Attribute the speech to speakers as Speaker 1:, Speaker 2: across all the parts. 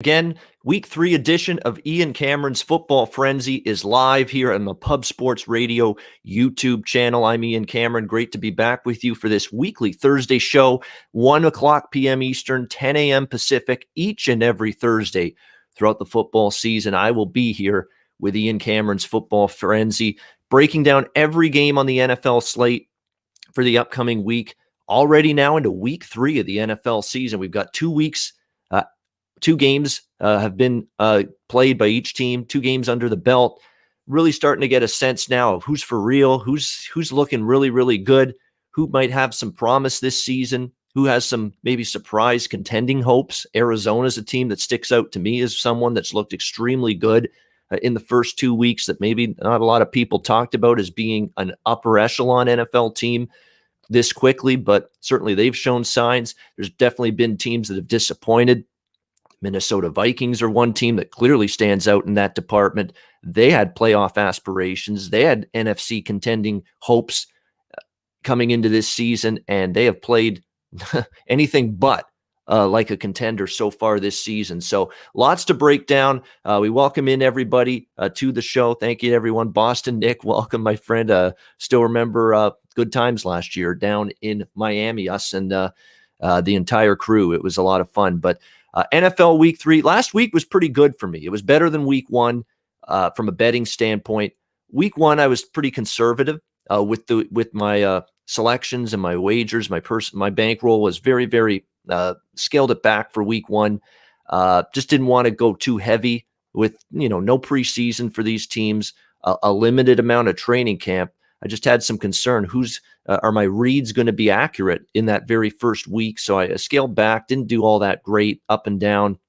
Speaker 1: Again, week 3 edition of Ian Cameron's Football Frenzy is live here on the Pub Sports Radio YouTube channel. I'm Ian Cameron. Great to be back with you for this weekly Thursday show, 1 o'clock p.m. Eastern, 10 a.m. Pacific, each and every Thursday throughout the football season. I will be here with Ian Cameron's Football Frenzy, breaking down every game on the NFL slate for the upcoming week. Already now into week 3 of the NFL season. We've got 2 weeks. 2 games have been played by each team, 2 games under the belt. Really starting to get a sense now of who's for real, who's looking really, really good, who might have some promise this season, who has some maybe surprise contending hopes. Arizona's a team that sticks out to me as someone that's looked extremely good in the first 2 weeks that maybe not a lot of people talked about as being an upper echelon NFL team this quickly, but certainly they've shown signs. There's definitely been teams that have disappointed. Minnesota Vikings are one team that clearly stands out in that department. They had playoff aspirations. They had NFC contending hopes coming into this season, and they have played anything but like a contender so far this season. So lots to break down. We welcome in everybody to the show. Thank you to everyone. Boston Nick, welcome, my friend. Still remember good times last year down in Miami, us and the entire crew. It was a lot of fun. But NFL week 3, last week was pretty good for me. It was better than week 1 from a betting standpoint. Week 1, I was pretty conservative with my selections and my wagers. My bankroll was very, very scaled it back for week 1. Just didn't want to go too heavy with, no preseason for these teams, a limited amount of training camp. I just had some concern. Are my reads going to be accurate in that very first week? So I scaled back, didn't do all that great, up and down,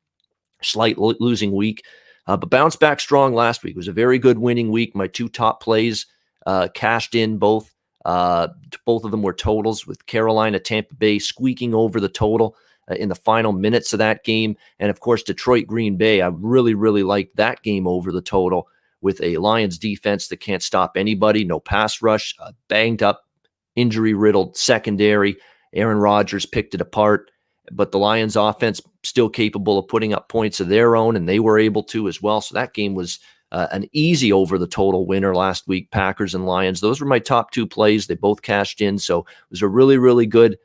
Speaker 1: slight losing week, but bounced back strong last week. It was a very good winning week. My 2 top plays cashed in both. Both of them were totals, with Carolina, Tampa Bay squeaking over the total in the final minutes of that game. And of course, Detroit, Green Bay. I really, really liked that game over the total, with a Lions defense that can't stop anybody, no pass rush, banged up, injury-riddled secondary. Aaron Rodgers picked it apart, but the Lions offense still capable of putting up points of their own, and they were able to as well. So that game was an easy over-the-total winner last week, Packers and Lions. Those were my top 2 plays. They both cashed in, so it was a really, really good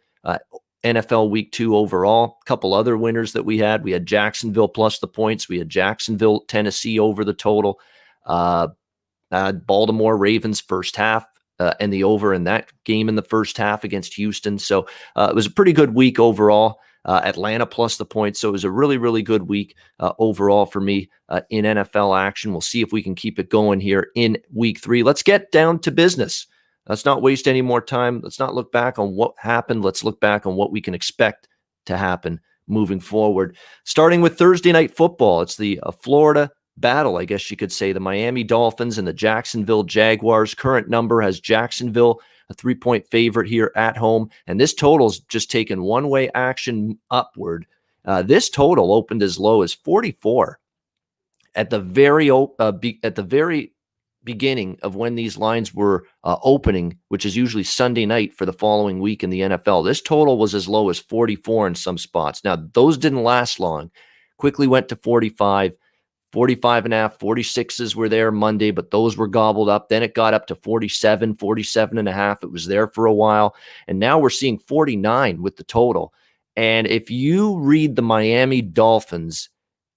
Speaker 1: NFL week 2 overall. A couple other winners that we had. We had Jacksonville plus the points. We had Jacksonville, Tennessee over the total. Baltimore Ravens first half and the over in that game in the first half against Houston. So it was a pretty good week overall. Atlanta plus the points. So it was a really, really good week overall for me in NFL action. We'll see if we can keep it going here in week 3. Let's get down to business. Let's not waste any more time. Let's not look back on what happened. Let's look back on what we can expect to happen moving forward. Starting with Thursday Night Football. It's the Florida battle, I guess you could say, the Miami Dolphins and the Jacksonville Jaguars. Current number has Jacksonville a 3-point favorite here at home, and this total's just taken one-way action upward. This total opened as low as 44 at the very beginning of when these lines were opening, which is usually Sunday night for the following week in the NFL. This total was as low as 44 in some spots. Now, those didn't last long. Quickly went to 45. 45.5, 46s were there Monday, but those were gobbled up. Then it got up to 47, 47.5. It was there for a while. And now we're seeing 49 with the total. And if you read the Miami Dolphins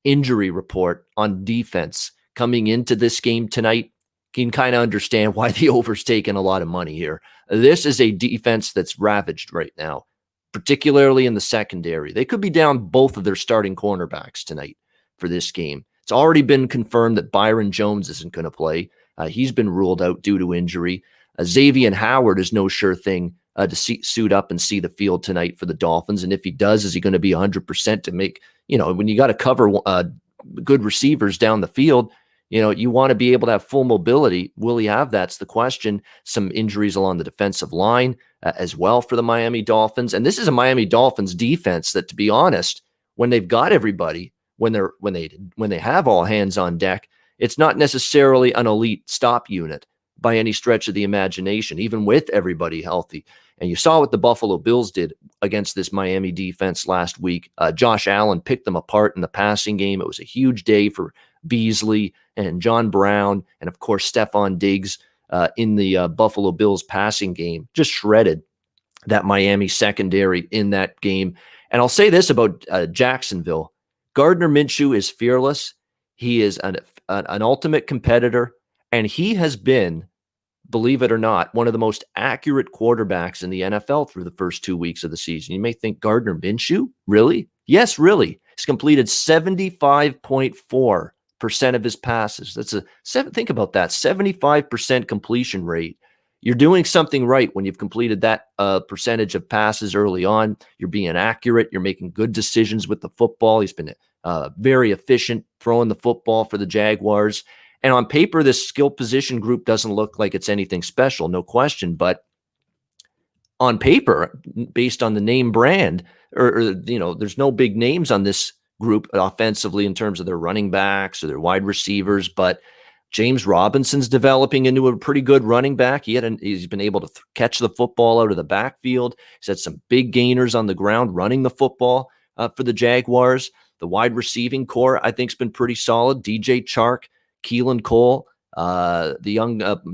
Speaker 1: injury report on defense coming into this game tonight, you can kind of understand why the over's taken a lot of money here. This is a defense that's ravaged right now, particularly in the secondary. They could be down both of their starting cornerbacks tonight for this game. It's already been confirmed that Byron Jones isn't going to play. He's been ruled out due to injury. Xavier Howard is no sure thing to suit up and see the field tonight for the Dolphins. And if he does, is he going to be 100% to make, when you got to cover good receivers down the field, you want to be able to have full mobility. Will he have? That's the question. Some injuries along the defensive line as well for the Miami Dolphins. And this is a Miami Dolphins defense that, to be honest, when they've got everybody, when they have all hands on deck, it's not necessarily an elite stop unit by any stretch of the imagination, even with everybody healthy. And you saw what the Buffalo Bills did against this Miami defense last week. Josh Allen picked them apart in the passing game. It was a huge day for Beasley and John Brown, and of course Stephon Diggs in the Buffalo Bills passing game. Just shredded that Miami secondary in that game. And I'll say this about Jacksonville. Gardner Minshew is fearless. He is an ultimate competitor, and he has been, believe it or not, one of the most accurate quarterbacks in the NFL through the first 2 weeks of the season. You may think, Gardner Minshew? Really? Yes, really. He's completed 75.4% of his passes. Think about that, 75% completion rate. You're doing something right when you've completed that percentage of passes early on. You're being accurate. You're making good decisions with the football. He's been very efficient throwing the football for the Jaguars. And on paper, this skill position group doesn't look like it's anything special, no question. But on paper, based on the name brand, there's no big names on this group offensively in terms of their running backs or their wide receivers. But James Robinson's developing into a pretty good running back. He's been able to catch the football out of the backfield. He's had some big gainers on the ground running the football for the Jaguars. The wide receiving core, I think, has been pretty solid. DJ Chark, Keelan Cole, the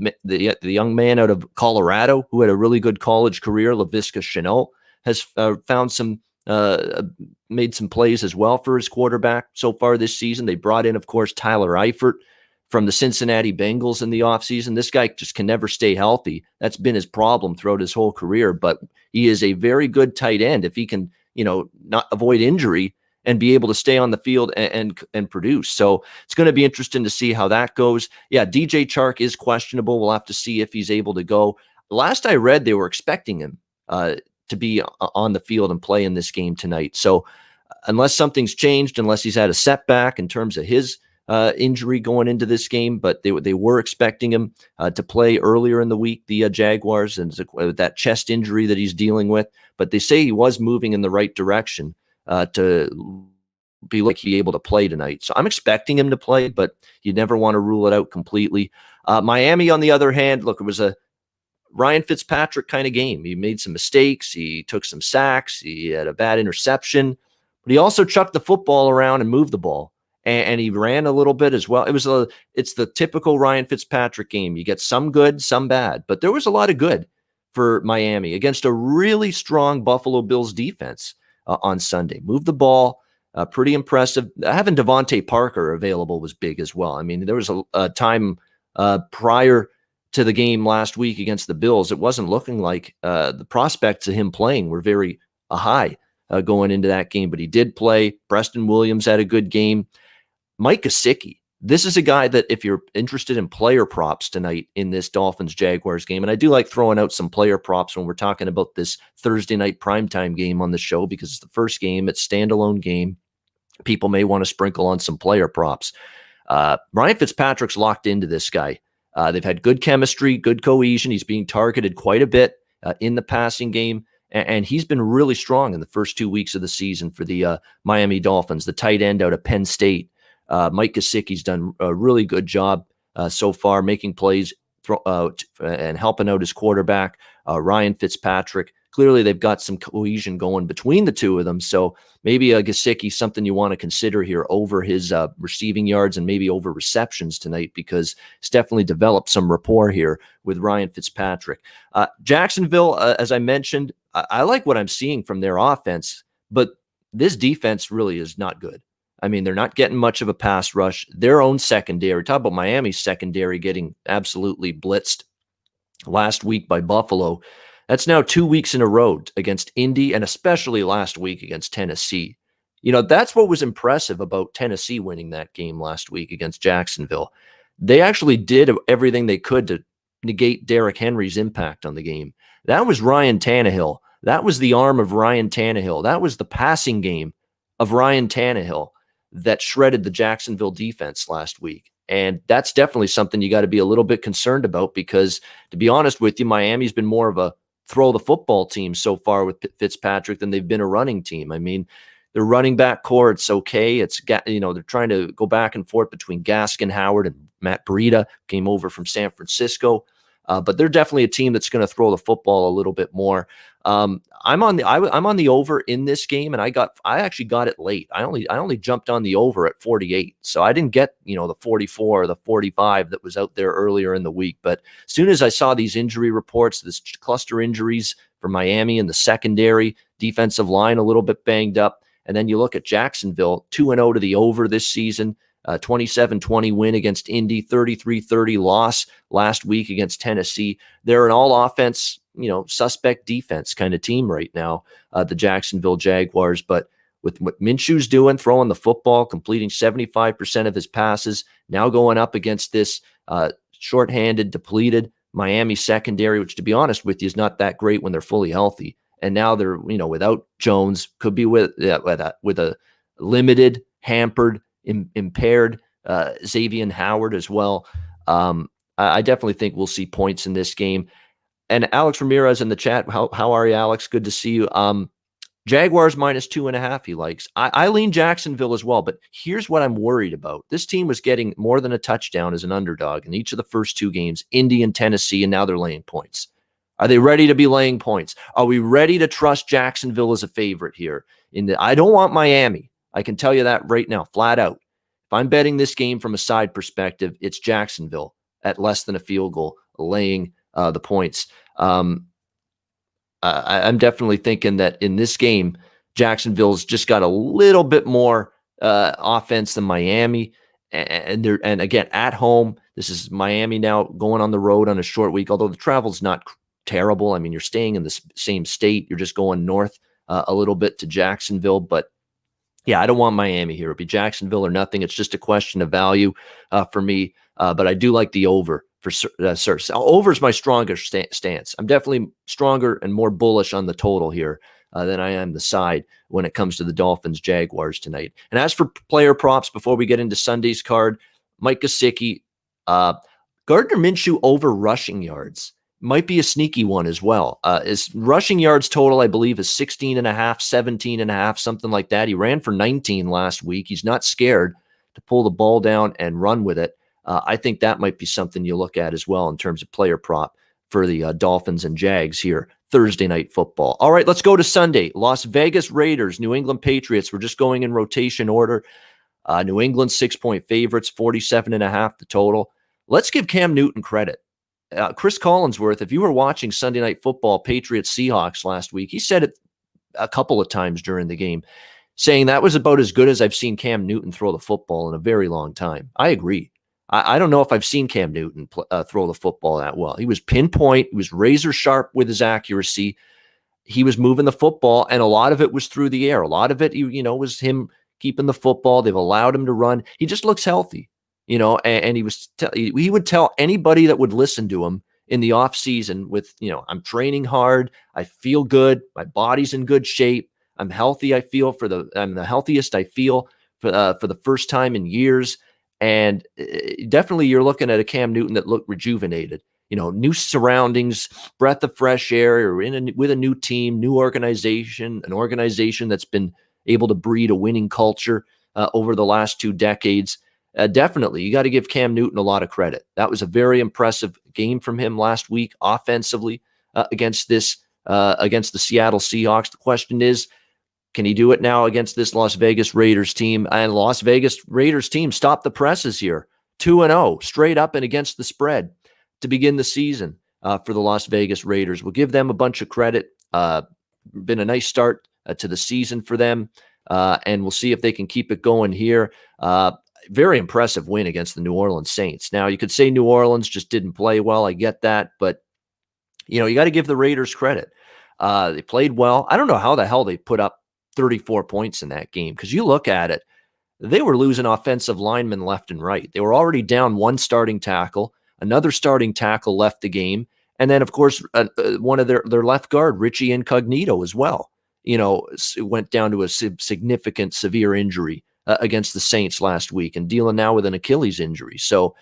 Speaker 1: young man out of Colorado who had a really good college career, Laviska Shenault, has made some plays as well for his quarterback so far this season. They brought in, of course, Tyler Eifert from the Cincinnati Bengals in the offseason. This guy just can never stay healthy. That's been his problem throughout his whole career, but he is a very good tight end if he can, not avoid injury and be able to stay on the field and produce. So it's going to be interesting to see how that goes. Yeah, DJ Chark is questionable. We'll have to see if he's able to go. Last I read, they were expecting him to be on the field and play in this game tonight. So unless something's changed, unless he's had a setback in terms of his injury going into this game, but they were expecting him to play earlier in the week, the Jaguars, and that chest injury that he's dealing with. But they say he was moving in the right direction to be able to play tonight. So I'm expecting him to play, but you never want to rule it out completely. Miami, on the other hand, look, it was a Ryan Fitzpatrick kind of game. He made some mistakes. He took some sacks. He had a bad interception, but he also chucked the football around and moved the ball. And he ran a little bit as well. It's the typical Ryan Fitzpatrick game. You get some good, some bad, but there was a lot of good for Miami against a really strong Buffalo Bills defense on Sunday. Moved the ball, pretty impressive. Having Devontae Parker available was big as well. I mean, there was a time prior to the game last week against the Bills, it wasn't looking like the prospects of him playing were very high going into that game, but he did play. Preston Williams had a good game. Mike Gesicki, this is a guy that if you're interested in player props tonight in this Dolphins-Jaguars game, and I do like throwing out some player props when we're talking about this Thursday night primetime game on the show because it's the first game, it's standalone game. People may want to sprinkle on some player props. Ryan Fitzpatrick's locked into this guy. They've had good chemistry, good cohesion. He's being targeted quite a bit in the passing game, and he's been really strong in the first 2 weeks of the season for the Miami Dolphins, the tight end out of Penn State. Mike Gesicki's done a really good job so far, making plays and helping out his quarterback, Ryan Fitzpatrick. Clearly, they've got some cohesion going between the two of them. So maybe Gesicki, something you want to consider here over his receiving yards and maybe over receptions tonight because he's definitely developed some rapport here with Ryan Fitzpatrick. Jacksonville, as I mentioned, I like what I'm seeing from their offense, but this defense really is not good. I mean, they're not getting much of a pass rush. Their own secondary, talk about Miami's secondary getting absolutely blitzed last week by Buffalo. That's now 2 weeks in a row against Indy and especially last week against Tennessee. That's what was impressive about Tennessee winning that game last week against Jacksonville. They actually did everything they could to negate Derrick Henry's impact on the game. That was Ryan Tannehill. That was the arm of Ryan Tannehill. That was the passing game of Ryan Tannehill that shredded the Jacksonville defense last week. And that's definitely something you got to be a little bit concerned about because, to be honest with you, Miami's been more of a throw the football team so far with Fitzpatrick than they've been a running team. I mean, their running back core, it's okay. They're trying to go back and forth between Gaskin Howard and Matt Breida, came over from San Francisco. But they're definitely a team that's going to throw the football a little bit more. I'm on the over in this game, and I actually got it late. I only jumped on the over at 48, so I didn't get the 44 or the 45 that was out there earlier in the week. But as soon as I saw these injury reports, this cluster injuries for Miami in the secondary, defensive line a little bit banged up, and then you look at Jacksonville 2-0 to the over this season. 27-20 win against Indy, 33-30 loss last week against Tennessee. They're an all offense, suspect defense kind of team right now, the Jacksonville Jaguars. But with what Minshew's doing, throwing the football, completing 75% of his passes, now going up against this shorthanded, depleted Miami secondary, which, to be honest with you, is not that great when they're fully healthy. And now they're, without Jones, could be with a limited, hampered, impaired Xavier Howard as well. I definitely think we'll see points in this game. And Alex Ramirez in the chat, how are you, Alex? Good to see you. Jaguars -2.5 he likes. I lean Jacksonville as well, but here's what I'm worried about. This team was getting more than a touchdown as an underdog in each of the first two games, Indy and Tennessee, and now they're laying points. Are they ready to be laying points? Are we ready to trust Jacksonville as a favorite here? I don't want Miami. I can tell you that right now, flat out. If I'm betting this game from a side perspective, it's Jacksonville at less than a field goal, laying the points. I'm definitely thinking that in this game, Jacksonville's just got a little bit more offense than Miami. And again, at home, this is Miami now going on the road on a short week, although the travel's not terrible. I mean, you're staying in the same state. You're just going north a little bit to Jacksonville, but yeah, I don't want Miami here. It'd be Jacksonville or nothing. It's just a question of value for me. But I do like the over for certain. Over is my stronger stance. I'm definitely stronger and more bullish on the total here than I am the side when it comes to the Dolphins Jaguars tonight. And as for player props, before we get into Sunday's card, Mike Gesicki, Gardner Minshew over rushing yards. Might be a sneaky one as well. His rushing yards total, I believe, is 16.5, 17.5, something like that. He ran for 19 last week. He's not scared to pull the ball down and run with it. I think that might be something you look at as well in terms of player prop for the Dolphins and Jags here, Thursday night football. All right, let's go to Sunday. Las Vegas Raiders, New England Patriots. We're just going in rotation order. New England 6-point favorites, 47.5 the total. Let's give Cam Newton credit. Chris Collinsworth, if you were watching Sunday Night Football, Patriots Seahawks last week, he said it a couple of times during the game, saying that was about as good as I've seen Cam Newton throw the football in a very long time. I agree. I don't know if I've seen Cam Newton throw the football that well. He was pinpoint. He was razor sharp with his accuracy. He was moving the football, and a lot of it was through the air. A lot of it, was him keeping the football. They've allowed him to run. He just looks healthy. And he would tell anybody that would listen to him in the off season with, I'm training hard. I feel good. My body's in good shape. I'm healthy. I'm the healthiest I feel for the first time in years. And definitely you're looking at a Cam Newton that looked rejuvenated, new surroundings, breath of fresh air, with a new team, new organization, an organization that's been able to breed a winning culture over the last 2 decades. Definitely, you got to give Cam Newton a lot of credit. That was a very impressive game from him last week offensively against the Seattle Seahawks. The question is, can he do it now against this Las Vegas Raiders team? And Las Vegas Raiders team stopped the presses here, 2-0, straight up and against the spread to begin the season for the Las Vegas Raiders. We'll give them a bunch of credit. Been a nice start to the season for them, and we'll see if they can keep it going here. Very impressive win against the New Orleans Saints. Now, you could say New Orleans just didn't play well. I get that. But, you got to give the Raiders credit. They played well. I don't know how the hell they put up 34 points in that game, because you look at it, they were losing offensive linemen left and right. They were already down one starting tackle. Another starting tackle left the game. And then, of course, one of their left guard, Richie Incognito, as well, went down to a significant, severe injury against the Saints last week and dealing now with an Achilles injury. So,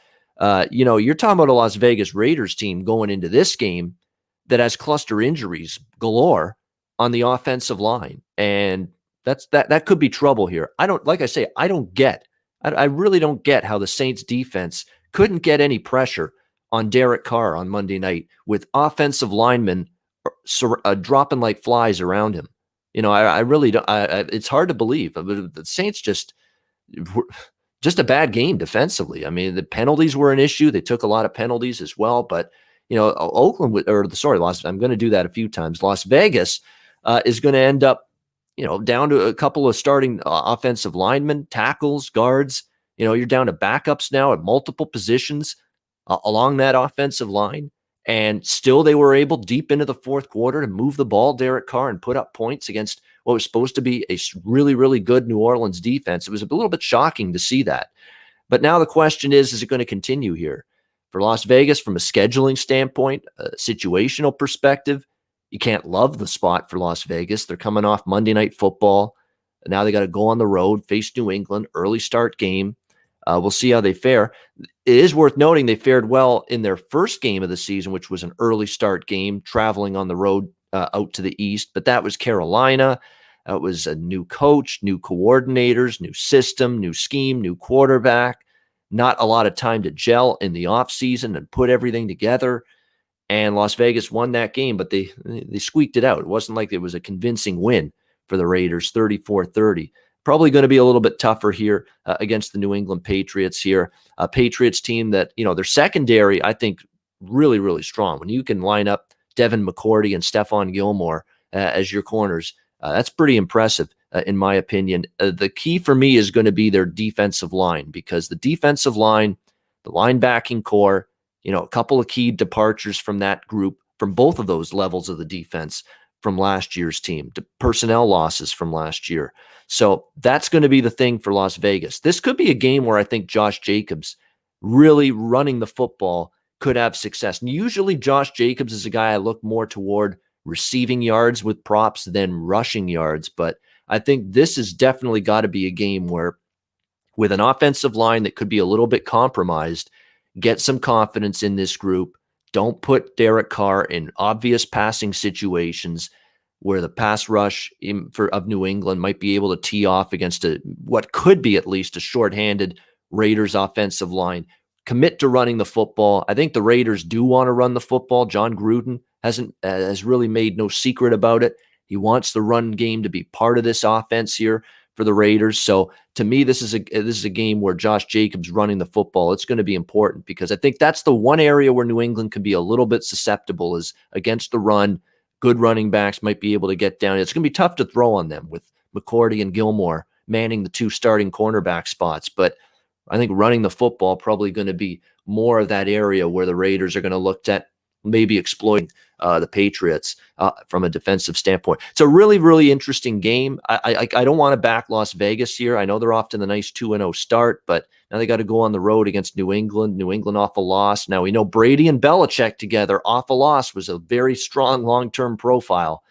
Speaker 1: you're talking about a Las Vegas Raiders team going into this game that has cluster injuries galore on the offensive line. And that could be trouble here. I really don't get how the Saints defense couldn't get any pressure on Derek Carr on Monday night with offensive linemen dropping like flies around him. I really don't. It's hard to believe. The Saints just a bad game defensively. I mean, the penalties were an issue. They took a lot of penalties as well. But I'm going to do that a few times. Las Vegas is going to end up, down to a couple of starting offensive linemen, tackles, guards. You're down to backups now at multiple positions along that offensive line. And still they were able deep into the fourth quarter to move the ball, Derek Carr, and put up points against what was supposed to be a really, really good New Orleans defense. It was a little bit shocking to see that. But now the question is it going to continue here? For Las Vegas, from a scheduling standpoint, a situational perspective, you can't love the spot for Las Vegas. They're coming off Monday Night Football. Now they got to go on the road, face New England, early start game. We'll see how they fare. It is worth noting they fared well in their first game of the season, which was an early start game, traveling on the road out to the east. But that was Carolina. It was a new coach, new coordinators, new system, new scheme, new quarterback. Not a lot of time to gel in the offseason and put everything together. And Las Vegas won that game, but they squeaked it out. It wasn't like it was a convincing win for the Raiders, 34-30. Probably going to be a little bit tougher here against the New England Patriots here. A Patriots team that, their secondary, I think, really, really strong. When you can line up Devin McCourty and Stephon Gilmore as your corners, that's pretty impressive, in my opinion. The key for me is going to be their defensive line, because the defensive line, the linebacking core, a couple of key departures from that group, from both of those levels of the defense from last year's team, personnel losses from last year. So that's going to be the thing for Las Vegas. This could be a game where I think Josh Jacobs really running the football could have success. And usually Josh Jacobs is a guy I look more toward receiving yards with props than rushing yards. But I think this has definitely got to be a game where, with an offensive line that could be a little bit compromised, get some confidence in this group. Don't put Derek Carr in obvious passing situations where the pass rush of New England might be able to tee off against what could be at least a shorthanded Raiders offensive line. Commit to running the football. I think the Raiders do want to run the football. John Gruden has really made no secret about it. He wants the run game to be part of this offense here for the Raiders. So to me, this is a game where Josh Jacobs running the football, it's going to be important, because I think that's the one area where New England can be a little bit susceptible, is against the run. Good running backs might be able to get down. It's going to be tough to throw on them with McCourty and Gilmore manning the two starting cornerback spots. But I think running the football probably going to be more of that area where the Raiders are going to look at maybe exploiting the Patriots from a defensive standpoint. It's a really, really interesting game. I don't want to back Las Vegas here. I know they're off to the nice 2-0 start, but now they got to go on the road against New England. New England off a loss. Now we know Brady and Belichick together off a loss was a very strong long-term profile.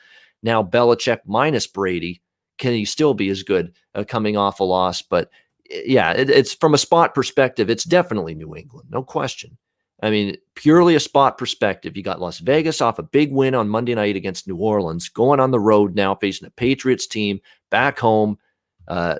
Speaker 1: Now Belichick minus Brady, can he still be as good coming off a loss? But yeah, it's from a spot perspective, it's definitely New England, no question. I mean, purely a spot perspective, you got Las Vegas off a big win on Monday night against New Orleans, going on the road now, facing a Patriots team back home,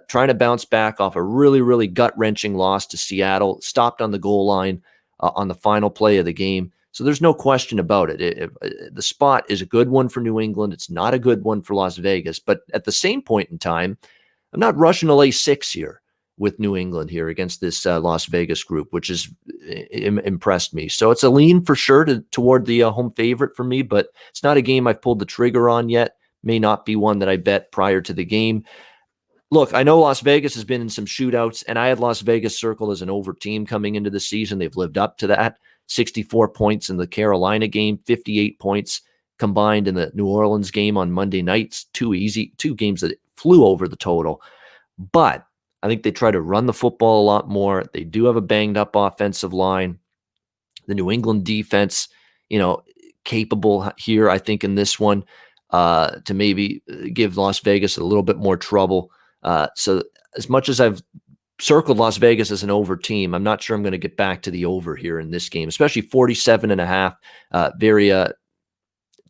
Speaker 1: trying to bounce back off a really, really gut-wrenching loss to Seattle, stopped on the goal line on the final play of the game. So there's no question about it. The spot is a good one for New England. It's not a good one for Las Vegas. But at the same point in time, I'm not rushing to lay 6 here with New England here against this Las Vegas group, which has impressed me. So it's a lean for sure toward the home favorite for me, but it's not a game I've pulled the trigger on yet. May not be one that I bet prior to the game. Look, I know Las Vegas has been in some shootouts, and I had Las Vegas circled as an over team coming into the season. They've lived up to that. 64 points in the Carolina game, 58 points combined in the New Orleans game on Monday nights. Two games that flew over the total. But I think they try to run the football a lot more. They do have a banged up offensive line. The New England defense, capable here, I think, in this one to maybe give Las Vegas a little bit more trouble. So as much as I've circled Las Vegas as an over team, I'm not sure I'm going to get back to the over here in this game, especially 47.5. Very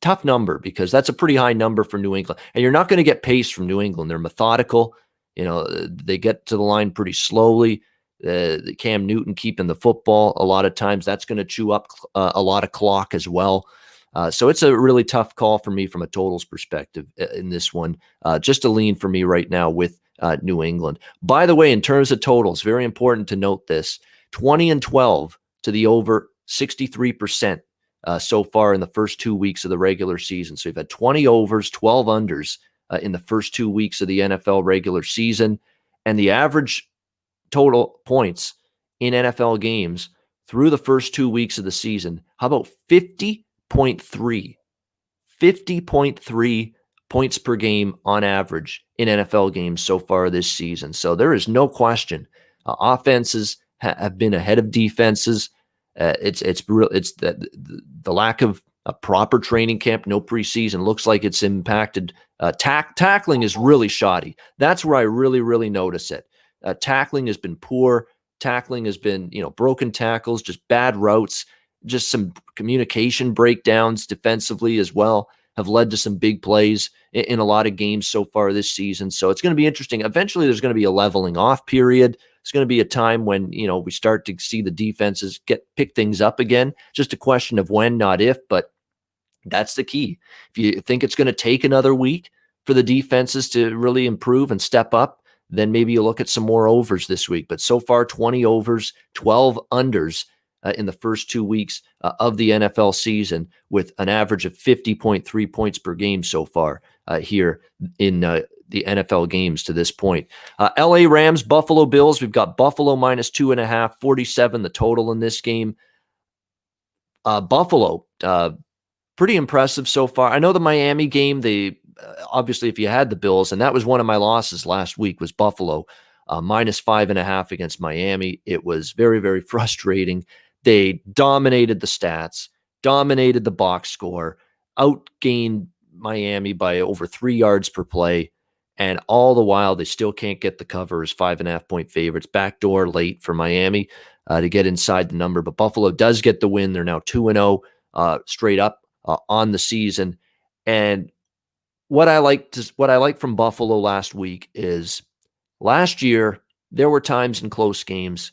Speaker 1: tough number, because that's a pretty high number for New England. And you're not going to get pace from New England. They're methodical. They get to the line pretty slowly. the Cam Newton keeping the football a lot of times. That's going to chew up a lot of clock as well. So it's a really tough call for me from a totals perspective in this one. Just a lean for me right now with New England. By the way, in terms of totals, very important to note this: 20-12 to the over, 63% so far in the first 2 weeks of the regular season. So you've had 20 overs, 12 unders in the first 2 weeks of the NFL regular season, and the average total points in NFL games through the first 2 weeks of the season. How about 50.3? 50.3 points per game on average in NFL games so far this season. So there is no question. Offenses have been ahead of defenses. It's the lack of a proper training camp, no preseason, looks like it's impacted. Tackling is really shoddy. That's where I really notice it. Tackling has been poor. Tackling has been, broken tackles, just bad routes, just some communication breakdowns defensively as well have led to some big plays in a lot of games so far this season. So it's going to be interesting. Eventually, there's going to be a leveling off period. It's going to be a time when, we start to see the defenses pick things up again. Just a question of when, not if, but that's the key. If you think it's going to take another week for the defenses to really improve and step up, then maybe you look at some more overs this week. But so far, 20 overs, 12 unders in the first 2 weeks of the NFL season, with an average of 50.3 points per game so far here in the NFL games to this point. LA Rams, Buffalo Bills. We've got Buffalo minus 2.5, 47 the total in this game. Buffalo, pretty impressive so far. I know the Miami game, obviously, if you had the Bills, and that was one of my losses last week, was Buffalo, minus 5.5 against Miami. It was very frustrating. They dominated the stats, dominated the box score, outgained Miami by over 3 yards per play, and all the while they still can't get the cover as 5.5 point favorites. Backdoor late for Miami to get inside the number, but Buffalo does get the win. They're now 2-0 straight up on the season. And what I like from Buffalo last week is, last year there were times in close games.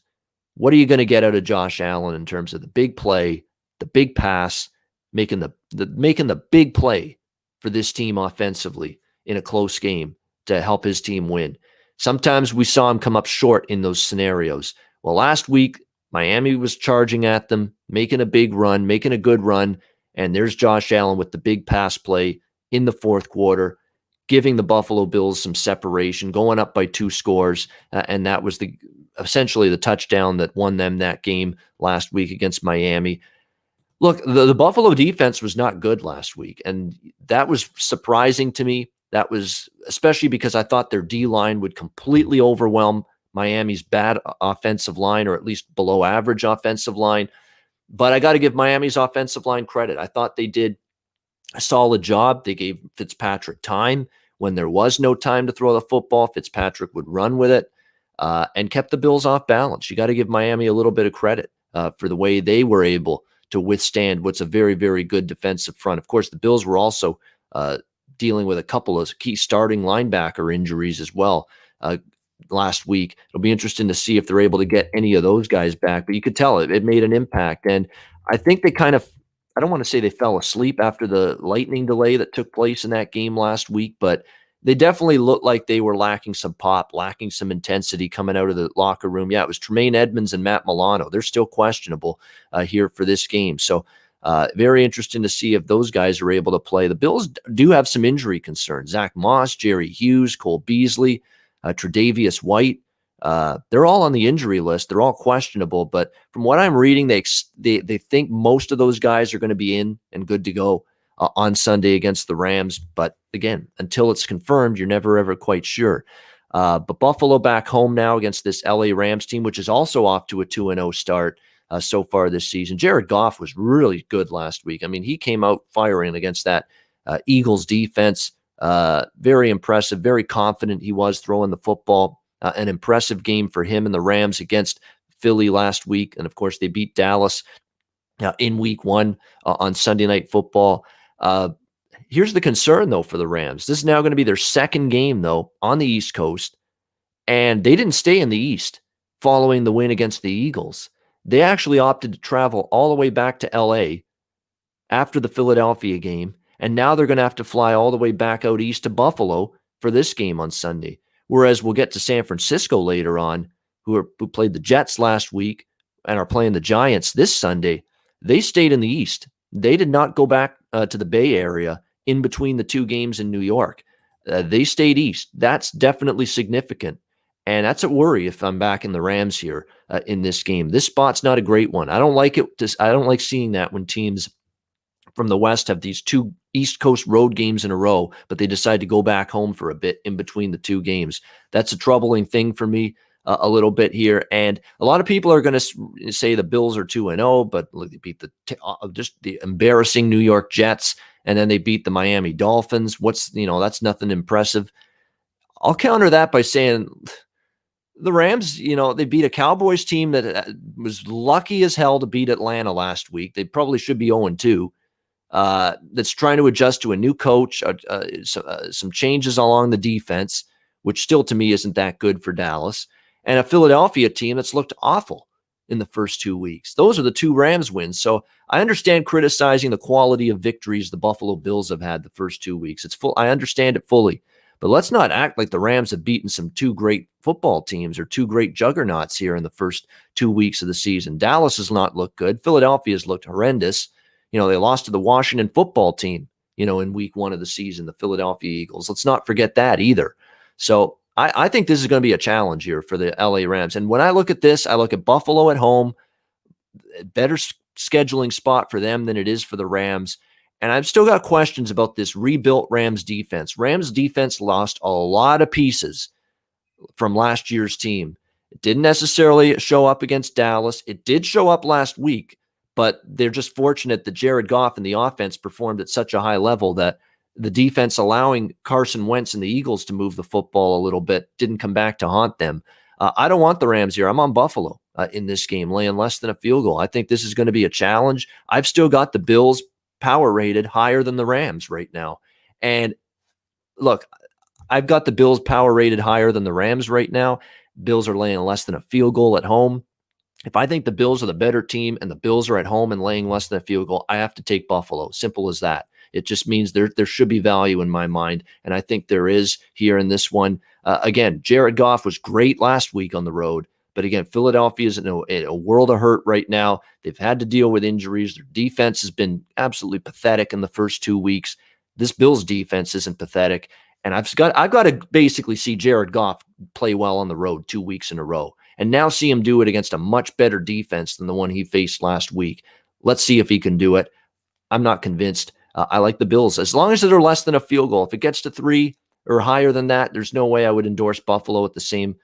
Speaker 1: What are you going to get out of Josh Allen in terms of the big play, the big pass, making the big play for this team offensively in a close game to help his team win? Sometimes we saw him come up short in those scenarios. Well, last week, Miami was charging at them, making a big run, making a good run, and there's Josh Allen with the big pass play in the fourth quarter, giving the Buffalo Bills some separation, going up by 2 scores, and that was essentially the touchdown that won them that game last week against Miami. Look, the Buffalo defense was not good last week, and that was surprising to me. That was especially because I thought their D-line would completely overwhelm Miami's bad offensive line, or at least below average offensive line. But I got to give Miami's offensive line credit. I thought they did a solid job. They gave Fitzpatrick time. When there was no time to throw the football, Fitzpatrick would run with it and kept the Bills off balance. You got to give Miami a little bit of credit for the way they were able to withstand what's a very good defensive front. Of course, the Bills were also dealing with a couple of key starting linebacker injuries as well last week. It'll be interesting to see if they're able to get any of those guys back, but you could tell it made an impact. And I think they kind of, I don't want to say they fell asleep after the lightning delay that took place in that game last week, but they definitely looked like they were lacking some pop, lacking some intensity coming out of the locker room. Yeah, it was Tremaine Edmonds and Matt Milano. They're still questionable here for this game. So very interesting to see if those guys are able to play. The Bills do have some injury concerns. Zach Moss, Jerry Hughes, Cole Beasley, Tre'Davious White. They're all on the injury list. They're all questionable, but from what I'm reading, they think most of those guys are going to be in and good to go on Sunday against the Rams. But again, until it's confirmed, you're never ever quite sure. But Buffalo back home now against this LA Rams team, which is also off to a 2-0 start so far this season. Jared Goff was really good last week. I mean, he came out firing against that Eagles defense. Very impressive, very confident he was throwing the football. An impressive game for him and the Rams against Philly last week. And of course, they beat Dallas in week 1 on Sunday Night Football. Here's the concern, though, for the Rams. This is now going to be their second game, though, on the East Coast. And they didn't stay in the East following the win against the Eagles. They actually opted to travel all the way back to LA after the Philadelphia game, and now they're going to have to fly all the way back out east to Buffalo for this game on Sunday. Whereas we'll get to San Francisco later on, who played the Jets last week and are playing the Giants this Sunday. They stayed in the East. They did not go back to the Bay Area in between the two games in New York. They stayed East. That's definitely significant. And that's a worry if I'm backing the Rams here in this game. This spot's not a great one. I don't like it. I don't like seeing that when teams from the West have these two East Coast road games in a row, but they decide to go back home for a bit in between the two games. That's a troubling thing for me a little bit here. And a lot of people are going to say the Bills are 2-0, but they beat just the embarrassing New York Jets, and then they beat the Miami Dolphins. That's nothing impressive. I'll counter that by saying the Rams, they beat a Cowboys team that was lucky as hell to beat Atlanta last week. They probably should be 0-2. That's trying to adjust to a new coach, some changes along the defense, which still to me isn't that good for Dallas, and a Philadelphia team that's looked awful in the first 2 weeks. Those are the two Rams wins. So I understand criticizing the quality of victories the Buffalo Bills have had the first 2 weeks. I understand it fully. But let's not act like the Rams have beaten some two great football teams or two great juggernauts here in the first 2 weeks of the season. Dallas has not looked good. Philadelphia has looked horrendous. They lost to the Washington football team, in week 1 of the season, the Philadelphia Eagles. Let's not forget that either. So I think this is going to be a challenge here for the LA Rams. And when I look at this, I look at Buffalo at home, better scheduling spot for them than it is for the Rams. And I've still got questions about this rebuilt Rams defense. Rams defense lost a lot of pieces from last year's team. It didn't necessarily show up against Dallas. It did show up last week, but they're just fortunate that Jared Goff and the offense performed at such a high level that the defense allowing Carson Wentz and the Eagles to move the football a little bit didn't come back to haunt them. I don't want the Rams here. I'm on Buffalo in this game, laying less than a field goal. I think this is going to be a challenge. I've still got the Bills power rated higher than the Rams right now. And look, I've got the Bills power rated higher than the Rams right now. Bills are laying less than a field goal at home. If I think the Bills are the better team and the Bills are at home and laying less than a field goal, I have to take Buffalo. Simple as that. It just means there should be value in my mind, and I think there is here in this one. Again, Jared Goff was great last week on the road, but again, Philadelphia is in a world of hurt right now. They've had to deal with injuries. Their defense has been absolutely pathetic in the first 2 weeks. This Bills defense isn't pathetic, and I've got to basically see Jared Goff play well on the road 2 weeks in a row, and now see him do it against a much better defense than the one he faced last week. Let's see if he can do it. I'm not convinced. I like the Bills. As long as they're less than a field goal. If it gets to 3 or higher than that, there's no way I would endorse Buffalo at the same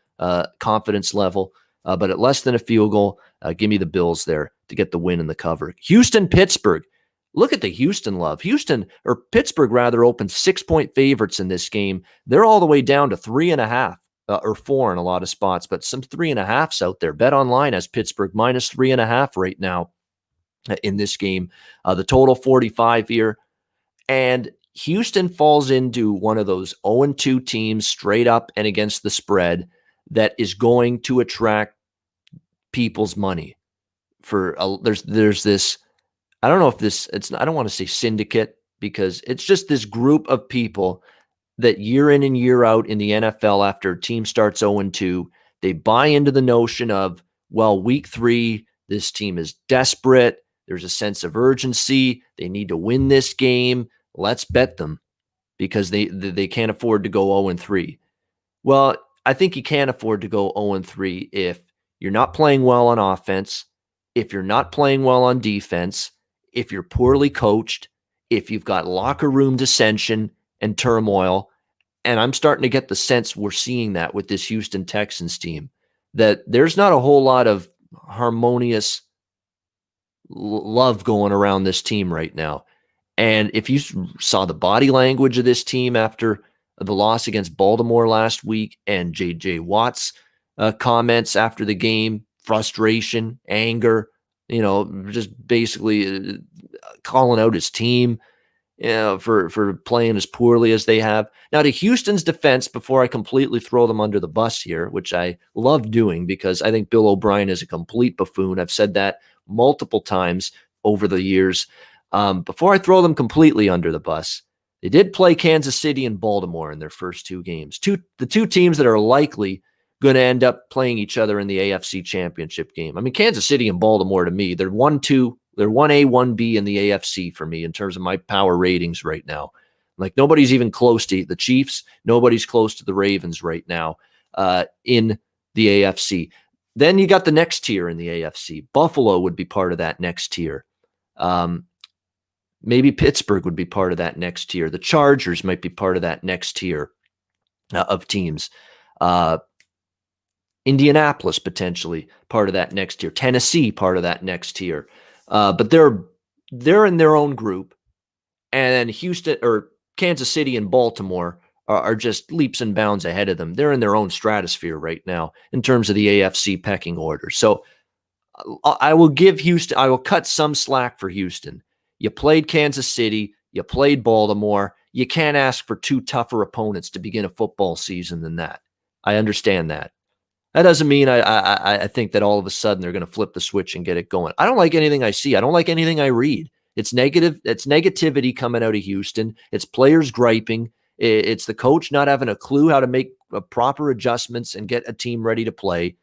Speaker 1: confidence level. But at less than a field goal, give me the Bills there to get the win and the cover. Houston, Pittsburgh. Look at the Houston love. Pittsburgh rather opened 6-point favorites in this game. They're all the way down to 3.5 or 4 in a lot of spots, but some 3.5s out there. Bet Online has Pittsburgh minus 3.5 right now in this game. The total 45 here. And Houston falls into one of those 0-2 teams straight up and against the spread that is going to attract people's money. There's this, I don't know if this, I don't want to say syndicate, because it's just this group of people that year in and year out in the NFL, after a team starts 0-2, they buy into the notion of, well, week 3, this team is desperate. There's a sense of urgency. They need to win this game. Let's bet them because they can't afford to go 0-3. Well, I think you can't afford to go 0-3 if you're not playing well on offense, if you're not playing well on defense, if you're poorly coached, if you've got locker room dissension and turmoil. And I'm starting to get the sense we're seeing that with this Houston Texans team, that there's not a whole lot of harmonious love going around this team right now. And if you saw the body language of this team after the loss against Baltimore last week, and J.J. Watt's comments after the game, frustration, anger, just basically calling out his team, for playing as poorly as they have. Now, to Houston's defense, before I completely throw them under the bus here, which I love doing because I think Bill O'Brien is a complete buffoon. I've said that multiple times over the years. Before I throw them completely under the bus, they did play Kansas City and Baltimore in their first two games. The two teams that are likely going to end up playing each other in the AFC Championship game. I mean, Kansas City and Baltimore, to me, they're 1-2. They're 1A, 1B in the AFC for me in terms of my power ratings right now. Like, nobody's even close to the Chiefs. Nobody's close to the Ravens right now in the AFC. Then you got the next tier in the AFC. Buffalo would be part of that next tier. Maybe Pittsburgh would be part of that next tier. The Chargers might be part of that next tier of teams. Indianapolis potentially part of that next tier. Tennessee part of that next tier. But they're in their own group, and then Houston or Kansas City and Baltimore are just leaps and bounds ahead of them. They're in their own stratosphere right now in terms of the AFC pecking order. So I will give Houston. I will cut some slack for Houston. You played Kansas City. You played Baltimore. You can't ask for two tougher opponents to begin a football season than that. I understand that. That doesn't mean I think that all of a sudden they're going to flip the switch and get it going. I don't like anything I see. I don't like anything I read. It's negative. It's negativity coming out of Houston. It's players griping. It's the coach not having a clue how to make proper adjustments and get a team ready to play.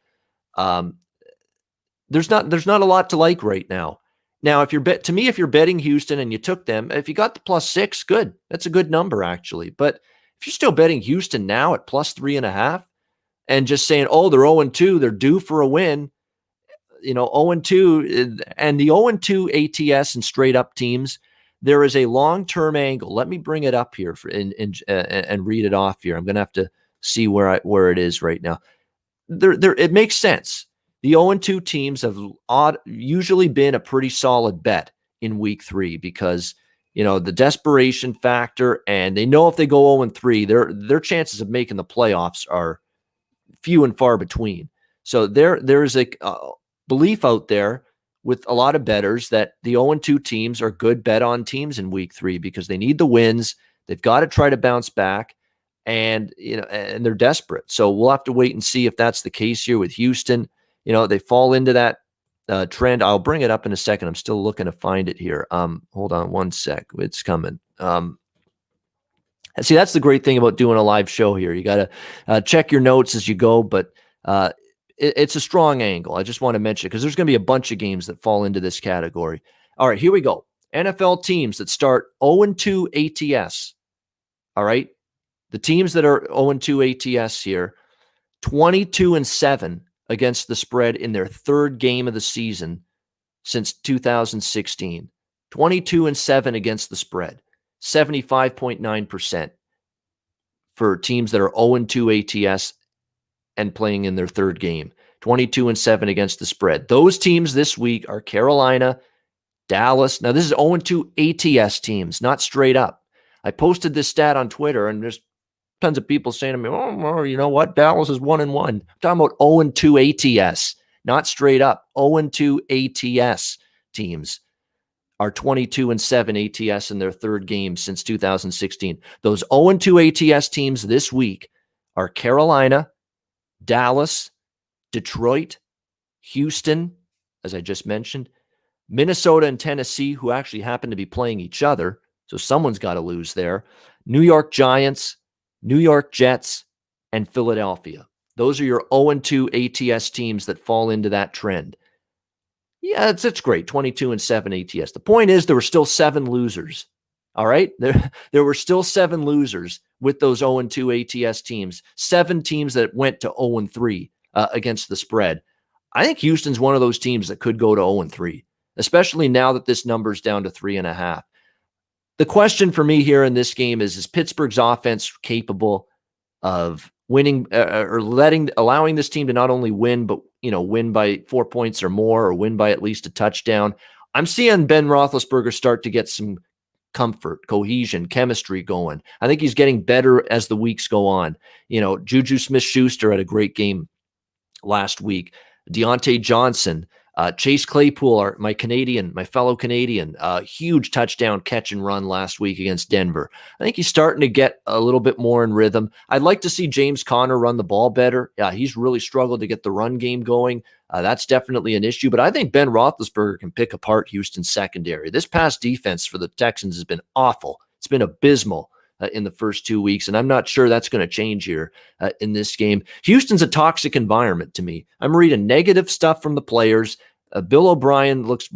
Speaker 1: There's not a lot to like right now. Now, if you're betting Houston and you took them, if you got the +6, good. That's a good number actually. But if you're still betting Houston now at +3.5 and just saying, oh, they're 0-2, they're due for a win, 0-2, and the 0-2 ATS and straight up teams, there is a long-term angle. Let me bring it up here and read it off here. I'm going to have to see where it is right now. It makes sense. The 0-2 teams have usually been a pretty solid bet in week 3 because, the desperation factor, and they know if they go 0-3, their chances of making the playoffs are few and far between. So there's a belief out there with a lot of bettors that the 0-2 teams are good bet on teams in week 3 because they need the wins. They've got to try to bounce back, and they're desperate. So we'll have to wait and see if that's the case here with Houston. They fall into that trend. I'll bring it up in a second. I'm still looking to find it here. Hold on one sec. It's coming. See, that's the great thing about doing a live show here. You got to check your notes as you go, but it's a strong angle. I just want to mention it because there's going to be a bunch of games that fall into this category. All right, here we go. NFL teams that start 0-2 ATS. All right, the teams that are 0-2 ATS here, 22-7 against the spread in their third game of the season since 2016. 22-7 against the spread. 75.9% for teams that are 0-2 ATS and playing in their third game. 22-7 against the spread. Those teams this week are Carolina, Dallas. Now, this is 0-2 ATS teams, not straight up. I posted this stat on Twitter, and there's tons of people saying to me, oh, well, you know what? Dallas is 1-1. I'm talking about 0-2 ATS, not straight up. 0-2 ATS teams are 22-7 ATS in their third game since 2016. Those 0-2 ATS teams this week are Carolina, Dallas, Detroit, Houston, as I just mentioned, Minnesota and Tennessee, who actually happen to be playing each other, so someone's got to lose there, New York Giants, New York Jets, and Philadelphia. Those are your 0-2 ATS teams that fall into that trend. Yeah, it's great. 22-7 ATS. The point is there were still 7 losers. All right? There were still 7 losers with those 0-2 ATS teams. 7 teams that went to 0-3 against the spread. I think Houston's one of those teams that could go to 0-3, especially now that this number's down to 3.5. The question for me here in this game is Pittsburgh's offense capable of winning or allowing this team to not only win, but win by 4 points or more, or win by at least a touchdown? I'm seeing Ben Roethlisberger start to get some comfort, cohesion, chemistry going. I think he's getting better as the weeks go on. Juju Smith-Schuster had a great game last week. Deontay Johnson Chase Claypool, my fellow Canadian, huge touchdown catch and run last week against Denver. I think he's starting to get a little bit more in rhythm. I'd like to see James Conner run the ball better. Yeah, he's really struggled to get the run game going. That's definitely an issue, but I think Ben Roethlisberger can pick apart Houston's secondary. This past defense for the Texans has been awful. It's been abysmal in the first 2 weeks, and I'm not sure that's going to change here in this game. Houston's a toxic environment to me. I'm reading negative stuff from the players. Bill O'Brien looks,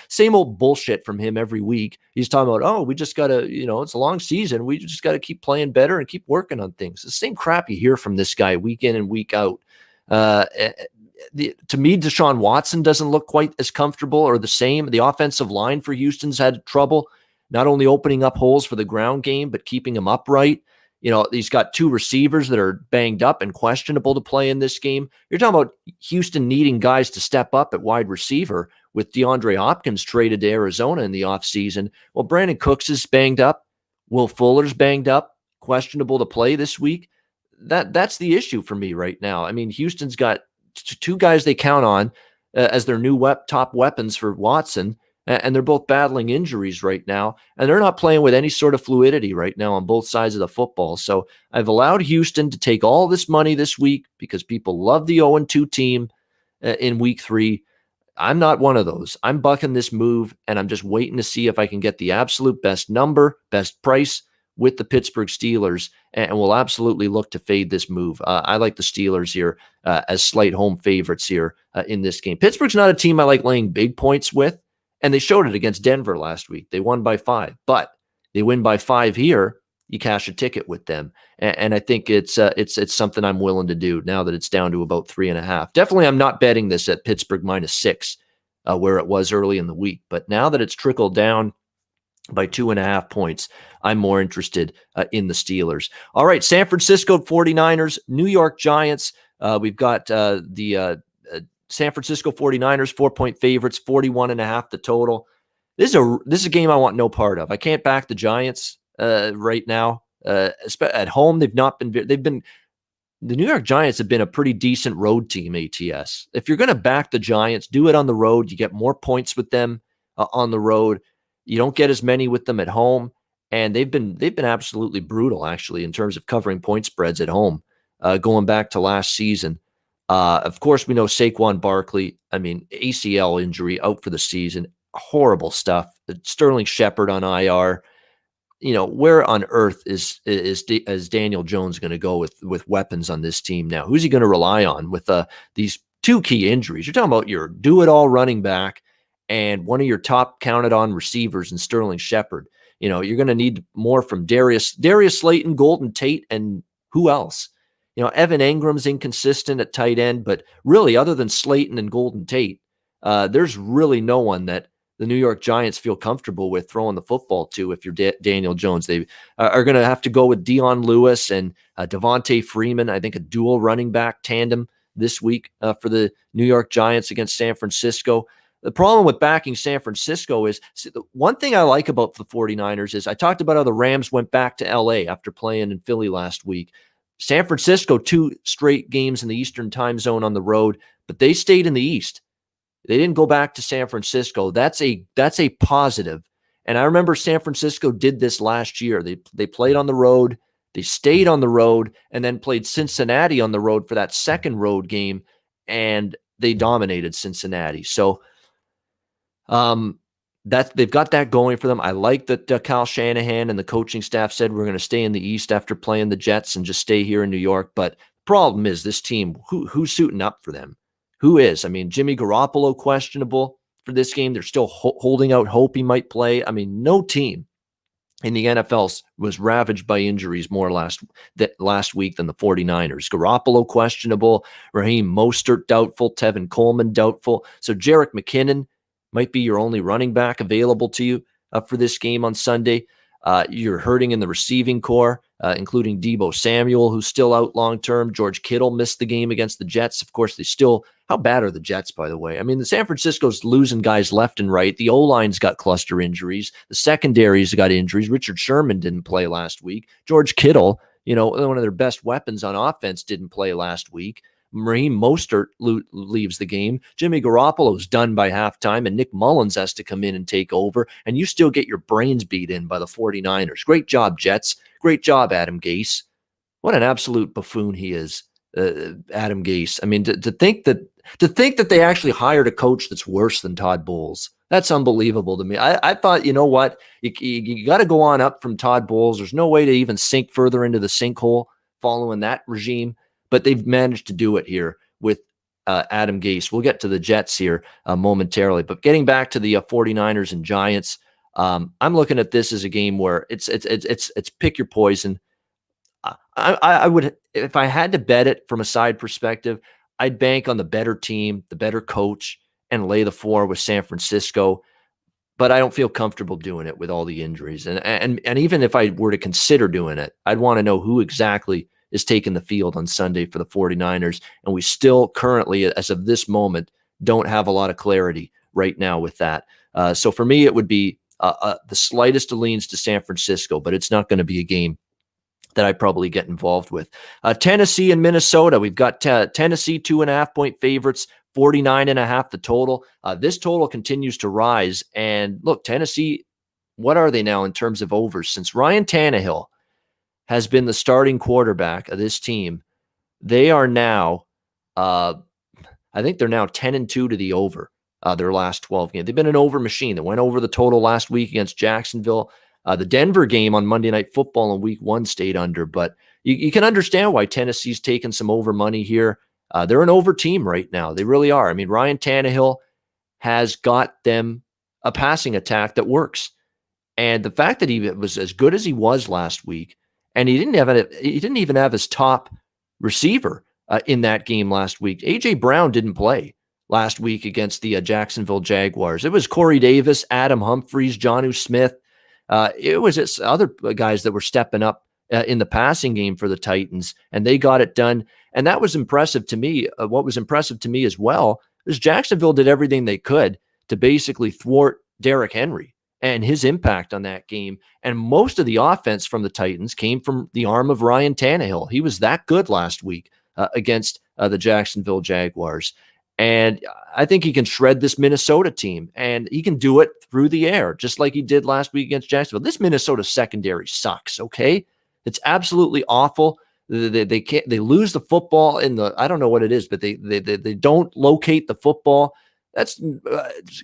Speaker 1: same old bullshit from him every week. He's talking about, we just got to, it's a long season. We just got to keep playing better and keep working on things. The same crap you hear from this guy week in and week out. To me, Deshaun Watson doesn't look quite as comfortable or the same. The offensive line for Houston's had trouble, not only opening up holes for the ground game, but keeping them upright. He's got two receivers that are banged up and questionable to play in this game. You're talking about Houston needing guys to step up at wide receiver with DeAndre Hopkins traded to Arizona in the offseason. Well, Brandon Cooks is banged up. Will Fuller's banged up, questionable to play this week. That's the issue for me right now. I mean, Houston's got two guys they count on as their new top weapons for Watson, and they're both battling injuries right now, and they're not playing with any sort of fluidity right now on both sides of the football. So I've allowed Houston to take all this money this week because people love the 0-2 team in week 3. I'm not one of those. I'm bucking this move, and I'm just waiting to see if I can get the absolute best number, best price with the Pittsburgh Steelers, and we'll absolutely look to fade this move. I like the Steelers here as slight home favorites here in this game. Pittsburgh's not a team I like laying big points with, and they showed it against Denver last week. They won by 5, but they win by 5 here. You cash a ticket with them, and I think it's something I'm willing to do now that it's down to about 3.5. Definitely, I'm not betting this at Pittsburgh -6, where it was early in the week. But now that it's trickled down by 2.5 points, I'm more interested in the Steelers. All right, San Francisco 49ers, New York Giants. We've got the San Francisco 49ers, 4-point favorites, 41.5 the total. This is a game I want no part of. I can't back the Giants right now. At home, the New York Giants have been a pretty decent road team, ATS. If you're going to back the Giants, do it on the road. You get more points with them on the road. You don't get as many with them at home, and they've been absolutely brutal, actually, in terms of covering point spreads at home, going back to last season. Of course, we know Saquon Barkley, ACL injury, out for the season. Horrible stuff. Sterling Shepard on IR. Where on earth is Daniel Jones going to go with weapons on this team now? Who's he going to rely on with these two key injuries? You're talking about your do-it-all running back and one of your top counted-on receivers in Sterling Shepard. You're going to need more from Darius Slayton, Golden Tate, and who else? Evan Ingram's inconsistent at tight end, but really, other than Slayton and Golden Tate, there's really no one that the New York Giants feel comfortable with throwing the football to if you're Daniel Jones. They are going to have to go with Dion Lewis and Devontae Freeman, I think a dual running back tandem this week for the New York Giants against San Francisco. The problem with backing San Francisco is one thing I like about the 49ers is I talked about how the Rams went back to LA after playing in Philly last week. San Francisco, 2 straight games in the Eastern time zone on the road, but they stayed in the East. They didn't go back to San Francisco. That's a positive. And I remember San Francisco did this last year. They played on the road, they stayed on the road, and then played Cincinnati on the road for that second road game, and they dominated Cincinnati. So they've got that going for them. I like that Kyle Shanahan and the coaching staff said we're going to stay in the East after playing the Jets and just stay here in New York. But the problem is this team, who's suiting up for them? Who is? Jimmy Garoppolo questionable for this game. They're still holding out hope he might play. No team in the NFL was ravaged by injuries more last week than the 49ers. Garoppolo questionable, Raheem Mostert doubtful, Tevin Coleman doubtful. So Jerick McKinnon might be your only running back available to you for this game on Sunday. You're hurting in the receiving core, including Deebo Samuel, who's still out long-term. George Kittle missed the game against the Jets. Of course, how bad are the Jets, by the way? The San Francisco's losing guys left and right. The O-line's got cluster injuries. The secondary's got injuries. Richard Sherman didn't play last week. George Kittle, one of their best weapons on offense, didn't play last week. Raheem Mostert leaves the game. Jimmy Garoppolo's done by halftime, and Nick Mullins has to come in and take over, and you still get your brains beat in by the 49ers. Great job, Jets. Great job, Adam Gase. What an absolute buffoon he is, Adam Gase. I mean, to think that they actually hired a coach that's worse than Todd Bowles. That's unbelievable to me. I thought, you know what? You got to go on up from Todd Bowles. There's no way to even sink further into the sinkhole following that regime, but they've managed to do it here with Adam Gase. We'll get to the Jets here momentarily, but getting back to the 49ers and Giants, I'm looking at this as a game where it's pick your poison. I would, if I had to bet it from a side perspective, I'd bank on the better team, the better coach, and lay the 4 with San Francisco. But I don't feel comfortable doing it with all the injuries. And even if I were to consider doing it, I'd want to know who exactly is taking the field on Sunday for the 49ers. And we still currently, as of this moment, don't have a lot of clarity right now with that. So for me, it would be the slightest of leans to San Francisco, but it's not going to be a game that I probably get involved with. Tennessee and Minnesota. We've got Tennessee 2.5-point favorites, 49.5 the total. This total continues to rise. And look, Tennessee, what are they now in terms of overs? Since Ryan Tannehill has been the starting quarterback of this team, they are now, I think they're now 10-2 to the over their last 12 games. They've been an over machine that went over the total last week against Jacksonville. The Denver game on Monday Night Football in week 1 stayed under, but you can understand why Tennessee's taken some over money here. They're an over team right now. They really are. I mean, Ryan Tannehill has got them a passing attack that works. And the fact that he was as good as he was last week, and he didn't even have his top receiver in that game last week. A.J. Brown didn't play last week against the Jacksonville Jaguars. It was Corey Davis, Adam Humphries, Jonnu Smith. It was just other guys that were stepping up in the passing game for the Titans, and they got it done. And that was impressive to me. What was impressive to me as well is Jacksonville did everything they could to basically thwart Derrick Henry and his impact on that game. And most of the offense from the Titans came from the arm of Ryan Tannehill. He was that good last week against the Jacksonville Jaguars. And I think he can shred this Minnesota team, and he can do it through the air, just like he did last week against Jacksonville. This Minnesota secondary sucks, okay? It's absolutely awful. They can't. They lose the football in the. I don't know what it is, but they don't locate the football. That's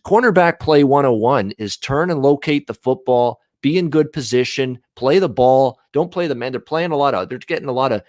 Speaker 1: cornerback play 101 is turn and locate the football, be in good position, play the ball, don't play the man. They're getting a lot of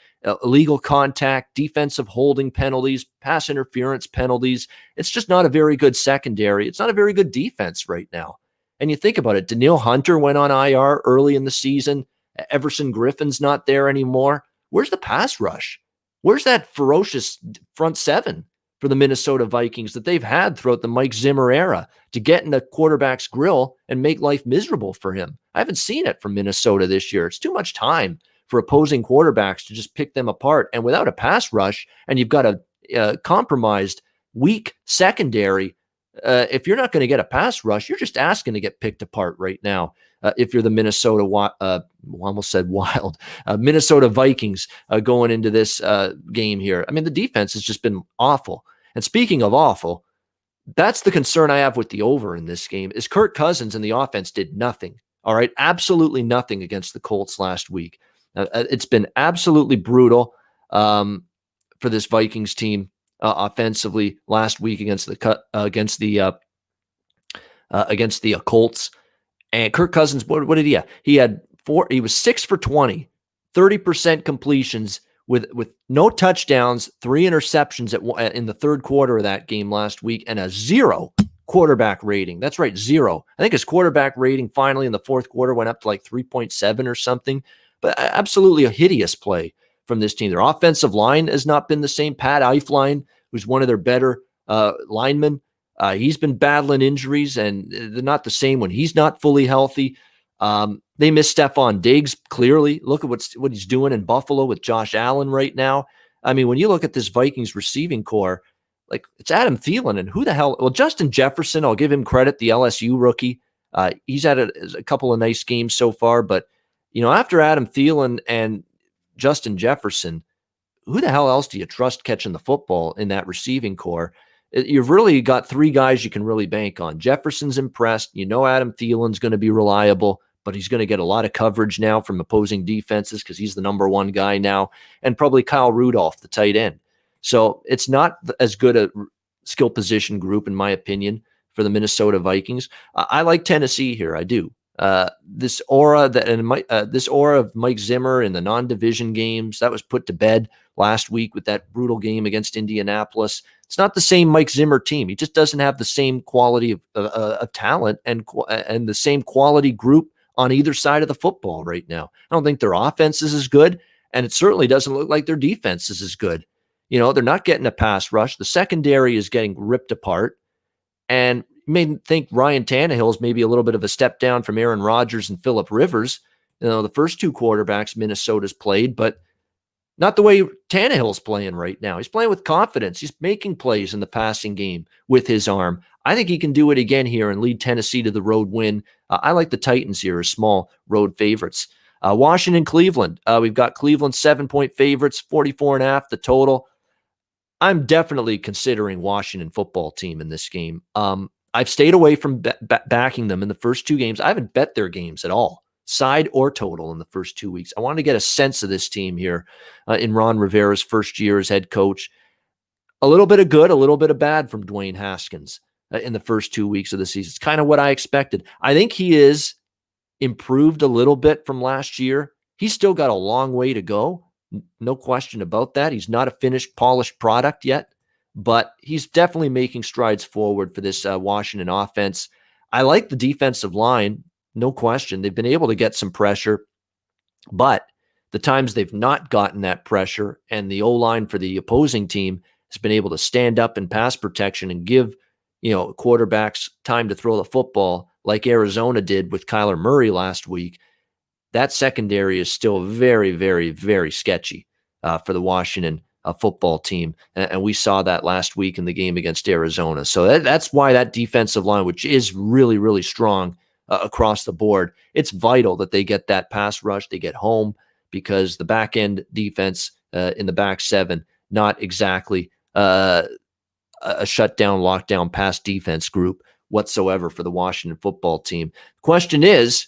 Speaker 1: illegal contact, defensive holding penalties, pass interference penalties. It's just not a very good secondary. It's not a very good defense right now. And you think about it, Danielle Hunter went on IR early in the season. Everson Griffin's not there anymore. Where's the pass rush? Where's that ferocious front seven for the Minnesota Vikings that they've had throughout the Mike Zimmer era to get in the quarterback's grill and make life miserable for him? I haven't seen it from Minnesota this year. It's too much time for opposing quarterbacks to just pick them apart. And without a pass rush, and you've got a compromised, weak secondary, if you're not going to get a pass rush, you're just asking to get picked apart right now. If you're the Minnesota Vikings going into this game here. I mean, the defense has just been awful. And speaking of awful, that's the concern I have with the over in this game is Kirk Cousins and the offense did nothing. All right. Absolutely nothing against the Colts last week. It's been absolutely brutal for this Vikings team offensively last week against the Colts. And Kirk Cousins, what did he have? He was 6 for 20, 30% completions with no touchdowns, 3 interceptions in the third quarter of that game last week, and a 0 quarterback rating. That's right, 0. I think his quarterback rating finally in the fourth quarter went up to like 3.7 or something. But absolutely a hideous play from this team. Their offensive line has not been the same. Pat Eifline, who's one of their better linemen, he's been battling injuries, and they're not the same when he's not fully healthy. They miss Stephon Diggs, clearly. Look at what he's doing in Buffalo with Josh Allen right now. I mean, when you look at this Vikings receiving core, like it's Adam Thielen, and who the hell? Well, Justin Jefferson, I'll give him credit, the LSU rookie. He's had a couple of nice games so far, but after Adam Thielen and Justin Jefferson, who the hell else do you trust catching the football in that receiving core? You've really got three guys you can really bank on. Jefferson's impressed. Adam Thielen's going to be reliable, but he's going to get a lot of coverage now from opposing defenses because he's the number one guy now, and probably Kyle Rudolph, the tight end. So it's not as good a skill position group, in my opinion, for the Minnesota Vikings. I like Tennessee here. I do. This aura of Mike Zimmer in the non-division games, that was put to bed last week with that brutal game against Indianapolis. It's not the same Mike Zimmer team. He just doesn't have the same quality of talent and the same quality group on either side of the football right now. I don't think their offense is as good, and it certainly doesn't look like their defense is as good. They're not getting a pass rush. The secondary is getting ripped apart, and you may think Ryan Tannehill is maybe a little bit of a step down from Aaron Rodgers and Phillip Rivers, the first two quarterbacks Minnesota's played, but not the way Tannehill's playing right now. He's playing with confidence. He's making plays in the passing game with his arm. I think he can do it again here and lead Tennessee to the road win. I like the Titans here as small road favorites. Washington, Cleveland. We've got Cleveland 7-point favorites, 44.5 the total. I'm definitely considering Washington football team in this game. I've stayed away from backing them in the first two games. I haven't bet their games at all, side or total, in the first 2 weeks. I want to get a sense of this team here in Ron Rivera's first year as head coach. A little bit of good, a little bit of bad from Dwayne Haskins in the first 2 weeks of the season. It's kind of what I expected. I think he is improved a little bit from last year. He's still got a long way to go. No question about that. He's not a finished, polished product yet, but he's definitely making strides forward for this Washington offense. I like the defensive line, no question. They've been able to get some pressure, but the times they've not gotten that pressure and the O-line for the opposing team has been able to stand up in pass protection and give quarterbacks time to throw the football like Arizona did with Kyler Murray last week. That secondary is still very, very, very sketchy for the Washington football team. And we saw that last week in the game against Arizona. So that's why that defensive line, which is really, really strong across the board, it's vital that they get that pass rush, they get home, because the back end defense in the back seven, not exactly a shutdown, lockdown pass defense group whatsoever for the Washington football team. Question is,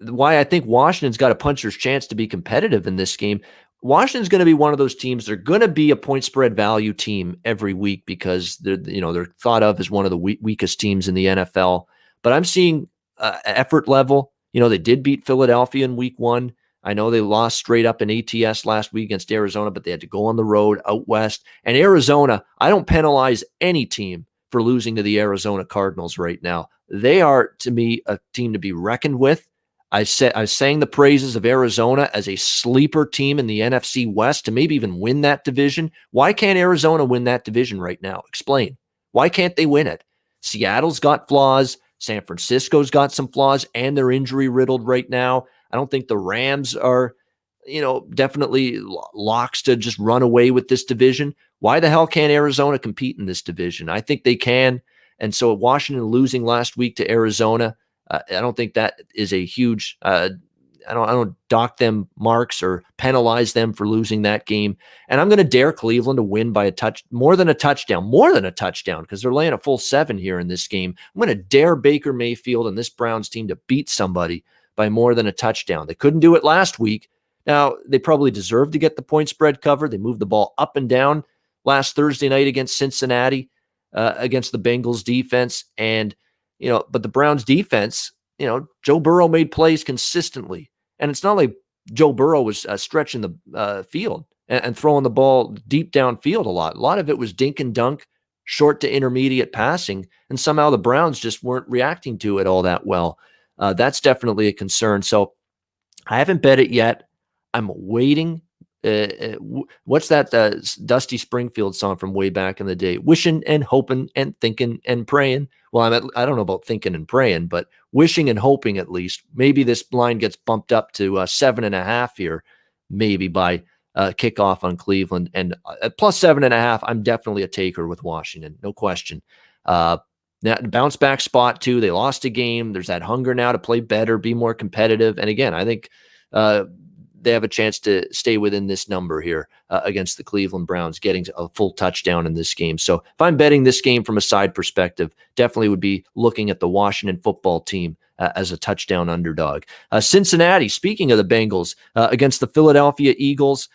Speaker 1: why I think Washington's got a puncher's chance to be competitive in this game. Washington's going to be one of those teams. They're going to be a point spread value team every week because they're thought of as one of the weakest teams in the NFL. But I'm seeing effort level. They did beat Philadelphia in week one. I know they lost straight up in ATS last week against Arizona, but they had to go on the road out west. And Arizona, I don't penalize any team for losing to the Arizona Cardinals right now. They are, to me, a team to be reckoned with. I sang the praises of Arizona as a sleeper team in the NFC West to maybe even win that division. Why can't Arizona win that division right now? Explain. Why can't they win it? Seattle's got flaws. San Francisco's got some flaws, and they're injury riddled right now. I don't think the Rams are, definitely locks to just run away with this division. Why the hell can't Arizona compete in this division? I think they can. And so Washington losing last week to Arizona, I don't think that is a huge, I don't dock them marks or penalize them for losing that game. And I'm going to dare Cleveland to win by more than a touchdown, because they're laying a full 7 here in this game. I'm going to dare Baker Mayfield and this Browns team to beat somebody by more than a touchdown. They couldn't do it last week. Now, they probably deserve to get the point spread cover. They moved the ball up and down last Thursday night against Cincinnati, against the Bengals defense. And but the Browns defense, Joe Burrow made plays consistently. And it's not like Joe Burrow was stretching the field and throwing the ball deep downfield a lot. A lot of it was dink and dunk, short to intermediate passing. And somehow the Browns just weren't reacting to it all that well. That's definitely a concern. So I haven't bet it yet. I'm waiting. What's that Dusty Springfield song from way back in the day? Wishing and hoping and thinking and praying. Well, I don't know about thinking and praying, but wishing and hoping at least. Maybe this line gets bumped up to 7.5 here, maybe by kickoff on Cleveland. And at plus 7.5, I'm definitely a taker with Washington, no question. Now, bounce back spot too. They lost a game. There's that hunger now to play better, be more competitive. And again, I think they have a chance to stay within this number here against the Cleveland Browns, getting a full touchdown in this game. So if I'm betting this game from a side perspective, definitely would be looking at the Washington football team as a touchdown underdog. Cincinnati, speaking of the Bengals, against the Philadelphia Eagles,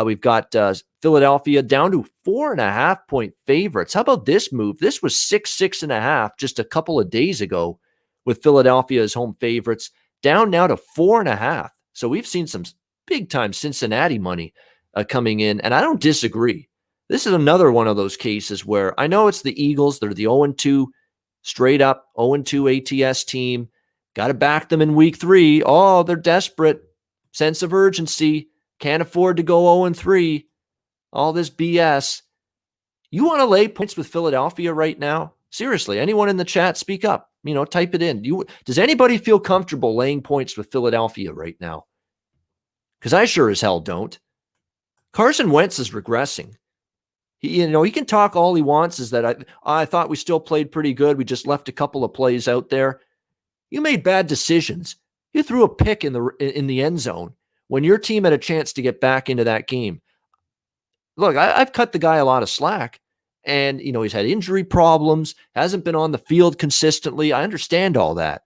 Speaker 1: we've got Philadelphia down to 4.5-point favorites. How about this move? This was 6.5 just a couple of days ago with Philadelphia as home favorites, down now to 4.5. So we've seen some big-time Cincinnati money coming in, and I don't disagree. This is another one of those cases where I know it's the Eagles. They're the 0-2, straight-up 0-2 ATS team. Got to back them in week 3. Oh, they're desperate. Sense of urgency. Can't afford to go 0-3. All this BS. You want to lay points with Philadelphia right now? Seriously, anyone in the chat, speak up. Type it in. Does anybody feel comfortable laying points with Philadelphia right now? Because I sure as hell don't. Carson Wentz is regressing. He can talk all he wants, is that I thought we still played pretty good. We just left a couple of plays out there. You made bad decisions. You threw a pick in the end zone when your team had a chance to get back into that game. Look, I've cut the guy a lot of slack. And, he's had injury problems, hasn't been on the field consistently. I understand all that.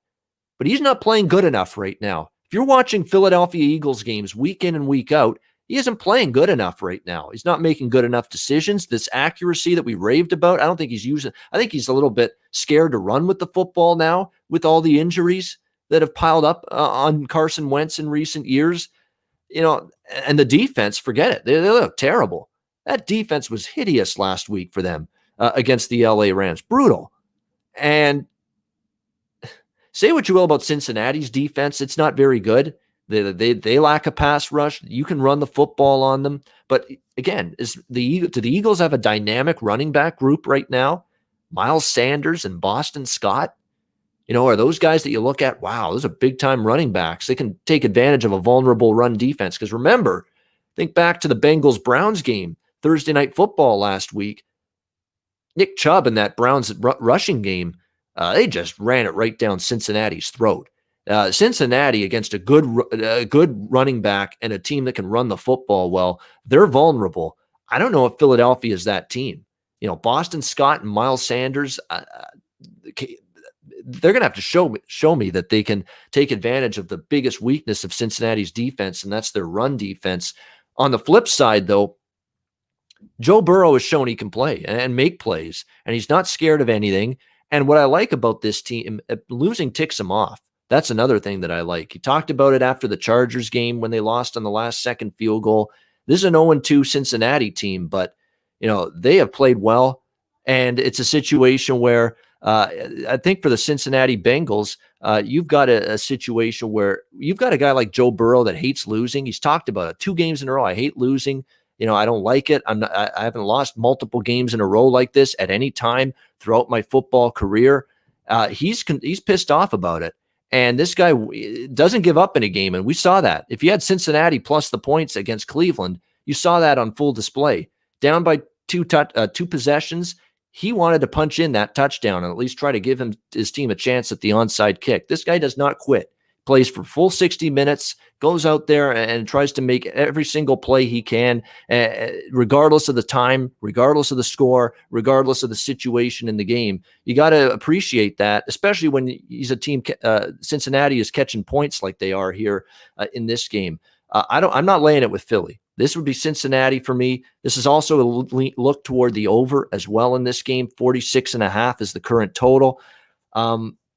Speaker 1: But he's not playing good enough right now. If you're watching Philadelphia Eagles games week in and week out, he isn't playing good enough right now. He's not making good enough decisions. This accuracy that we raved about, I don't think he's using. I think he's a little bit scared to run with the football now with all the injuries that have piled up on Carson Wentz in recent years. And the defense, forget it. They look terrible. That defense was hideous last week for them against the LA Rams. Brutal. And say what you will about Cincinnati's defense, it's not very good. They lack a pass rush. You can run the football on them. But again, do the Eagles have a dynamic running back group right now? Miles Sanders and Boston Scott? Are those guys that you look at, wow, those are big-time running backs. They can take advantage of a vulnerable run defense. Because remember, think back to the Bengals-Browns game, Thursday Night Football last week. Nick Chubb in that Browns rushing game, they just ran it right down Cincinnati's throat. Cincinnati against a good running back and a team that can run the football well, they're vulnerable. I don't know if Philadelphia is that team. Boston Scott and Miles Sanders, they're going to have to show me that they can take advantage of the biggest weakness of Cincinnati's defense, and that's their run defense. On the flip side, though, Joe Burrow has shown he can play and make plays, and he's not scared of anything. And what I like about this team, losing ticks him off. That's another thing that I like. He talked about it after the Chargers game when they lost on the last second field goal. This is an 0-2 Cincinnati team, but they have played well, and it's a situation where I think for the Cincinnati Bengals, you've got a situation where you've got a guy like Joe Burrow that hates losing. He's talked about it 2 games in a row. I hate losing. I don't like it. I haven't lost multiple games in a row like this at any time throughout my football career. He's pissed off about it. And this guy doesn't give up in a game. And we saw that. If you had Cincinnati plus the points against Cleveland, you saw that on full display. Down by two possessions, he wanted to punch in that touchdown and at least try to give his team a chance at the onside kick. This guy does not quit. Plays for full 60 minutes, goes out there and tries to make every single play he can, regardless of the time, regardless of the score, regardless of the situation in the game. You got to appreciate that, especially when he's a team. Cincinnati is catching points like they are here in this game. I'm not laying it with Philly. This would be Cincinnati for me. This is also a look toward the over as well in this game. 46.5 is the current total.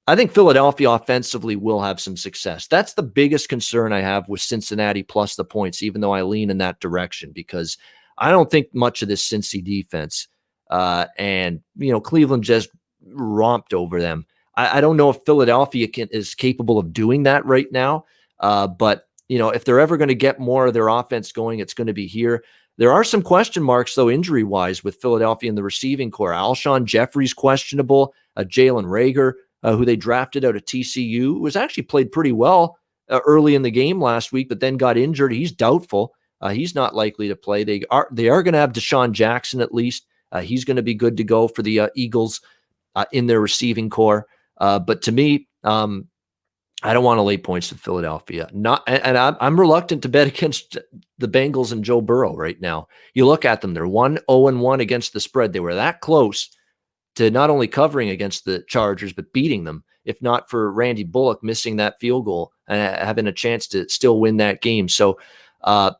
Speaker 1: I think Philadelphia offensively will have some success. That's the biggest concern I have with Cincinnati plus the points, even though I lean in that direction, because I don't think much of this Cincy defense. And Cleveland just romped over them. I don't know if Philadelphia is capable of doing that right now. But if they're ever going to get more of their offense going, it's going to be here. There are some question marks, though, injury-wise with Philadelphia in the receiving core. Alshon Jeffrey's questionable. Jalen Reagor, who they drafted out of TCU, was actually played pretty well early in the game last week, but then got injured. He's doubtful. He's not likely to play. They are going to have Deshaun Jackson at least. He's going to be good to go for the Eagles in their receiving core. But to me, I don't want to lay points to Philadelphia. I'm reluctant to bet against the Bengals and Joe Burrow right now. You look at them; they're 1-0-1 against the spread. They were that close to not only covering against the Chargers but beating them. If not for Randy Bullock missing that field goal and having a chance to still win that game. So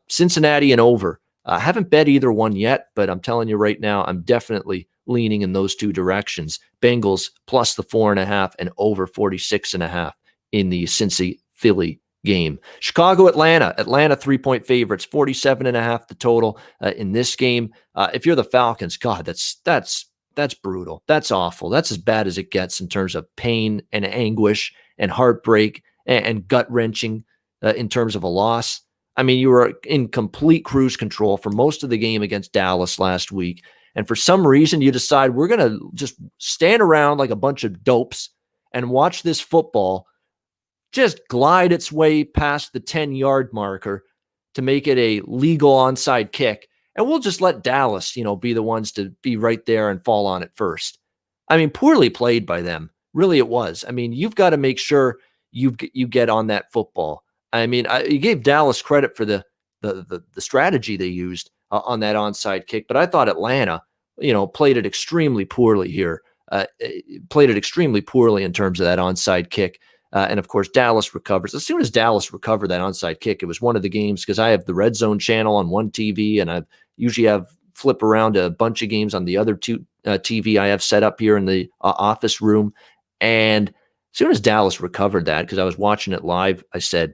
Speaker 1: Cincinnati and over. I haven't bet either one yet, but I'm telling you right now, I'm definitely leaning in those two directions. Bengals plus the 4.5 and over 46.5 in the Cincy Philly game. Chicago, Atlanta. Atlanta 3-point favorites, 47.5 the total in this game. If you're the Falcons, God, that's brutal. That's awful. That's as bad as it gets in terms of pain and anguish and heartbreak and gut wrenching in terms of a loss. I mean, you were in complete cruise control for most of the game against Dallas last week. And for some reason, you decide we're going to just stand around like a bunch of dopes and watch this football just glide its way past the 10-yard marker to make it a legal onside kick. And we'll just let Dallas, be the ones to be right there and fall on it first. I mean, poorly played by them. Really, it was. I mean, you've got to make sure you get on that football. I mean, you gave Dallas credit for the strategy they used on that onside kick, but I thought Atlanta, played it extremely poorly here. Played it extremely poorly in terms of that onside kick. And of course, Dallas recovers. As soon as Dallas recovered that onside kick, it was one of the games because I have the Red Zone channel on one TV, and I usually have flip around a bunch of games on the other two TV I have set up here in the office room. And as soon as Dallas recovered that, because I was watching it live, I said,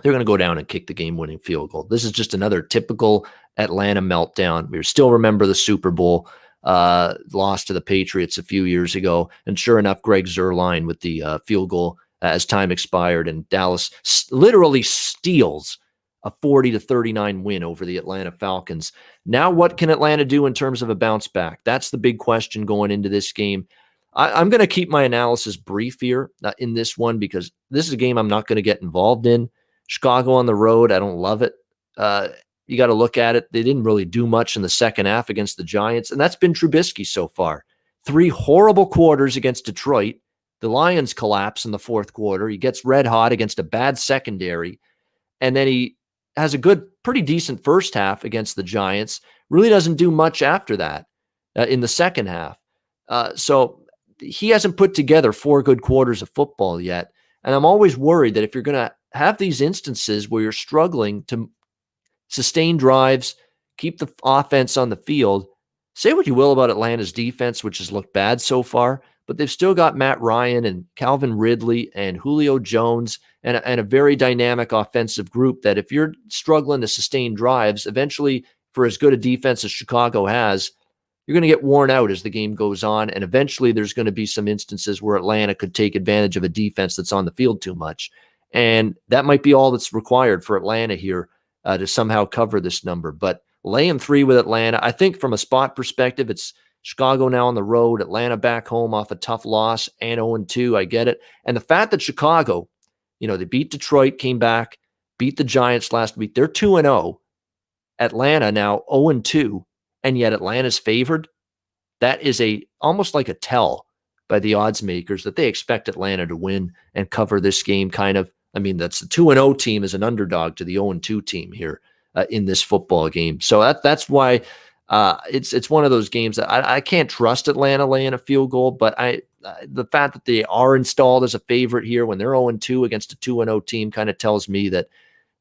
Speaker 1: they're going to go down and kick the game-winning field goal. This is just another typical Atlanta meltdown. We still remember the Super Bowl loss to the Patriots a few years ago. And sure enough, Greg Zuerlein with the field goal as time expired, and Dallas literally steals a 40-39 win over the Atlanta Falcons. Now, what can Atlanta do in terms of a bounce back? That's the big question going into this game. I'm going to keep my analysis brief here in this one because this is a game I'm not going to get involved in. Chicago on the road, I don't love it. You got to look at it. They didn't really do much in the second half against the Giants, and that's been Trubisky so far. 3 horrible quarters against Detroit. The Lions collapse in the fourth quarter. He gets red hot against a bad secondary, and then he has a pretty decent first half against the Giants. Really doesn't do much after that in the second half. So he hasn't put together 4 good quarters of football yet, and I'm always worried that if you're going to have these instances where you're struggling to sustain drives, keep the offense on the field. Say what you will about Atlanta's defense, which has looked bad so far, but they've still got Matt Ryan and Calvin Ridley and Julio Jones and a very dynamic offensive group that if you're struggling to sustain drives, eventually for as good a defense as Chicago has, you're going to get worn out as the game goes on, and eventually there's going to be some instances where Atlanta could take advantage of a defense that's on the field too much. And that might be all that's required for Atlanta here to somehow cover this number. But laying 3 with Atlanta, I think from a spot perspective, it's Chicago now on the road, Atlanta back home off a tough loss, and 0-2. I get it. And the fact that Chicago, they beat Detroit, came back, beat the Giants last week. They're 2-0. Atlanta now 0-2, and yet Atlanta's favored. That is almost like a tell by the odds makers that they expect Atlanta to win and cover this game kind of. I mean, that's the 2-0 team is an underdog to the 0-2 team here in this football game. So that's why it's one of those games that I can't trust Atlanta laying a field goal, but the fact that they are installed as a favorite here when they're 0-2 against a 2-0 team kind of tells me that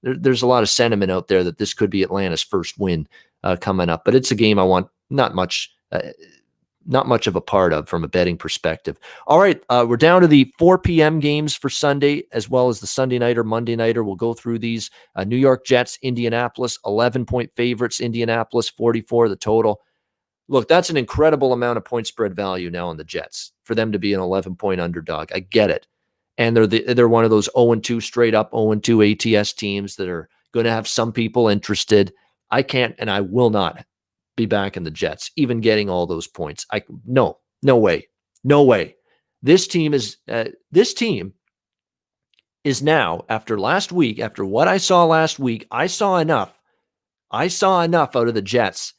Speaker 1: there's a lot of sentiment out there that this could be Atlanta's first win coming up. But it's a game I want not much of a part of from a betting perspective. All right, we're down to the 4 p.m. games for Sunday, as well as the Sunday nighter, Monday nighter. We'll go through these. New York Jets, Indianapolis, 11-point favorites. Indianapolis, 44 the total. Look, that's an incredible amount of point spread value now on the Jets for them to be an 11-point underdog. I get it. And they're one of those 0-2 straight up 0-2 ATS teams that are going to have some people interested. I can't and I will not be back in the Jets, even getting all those points. No way. This team is now, after last week, after what I saw last week, I saw enough out of the Jets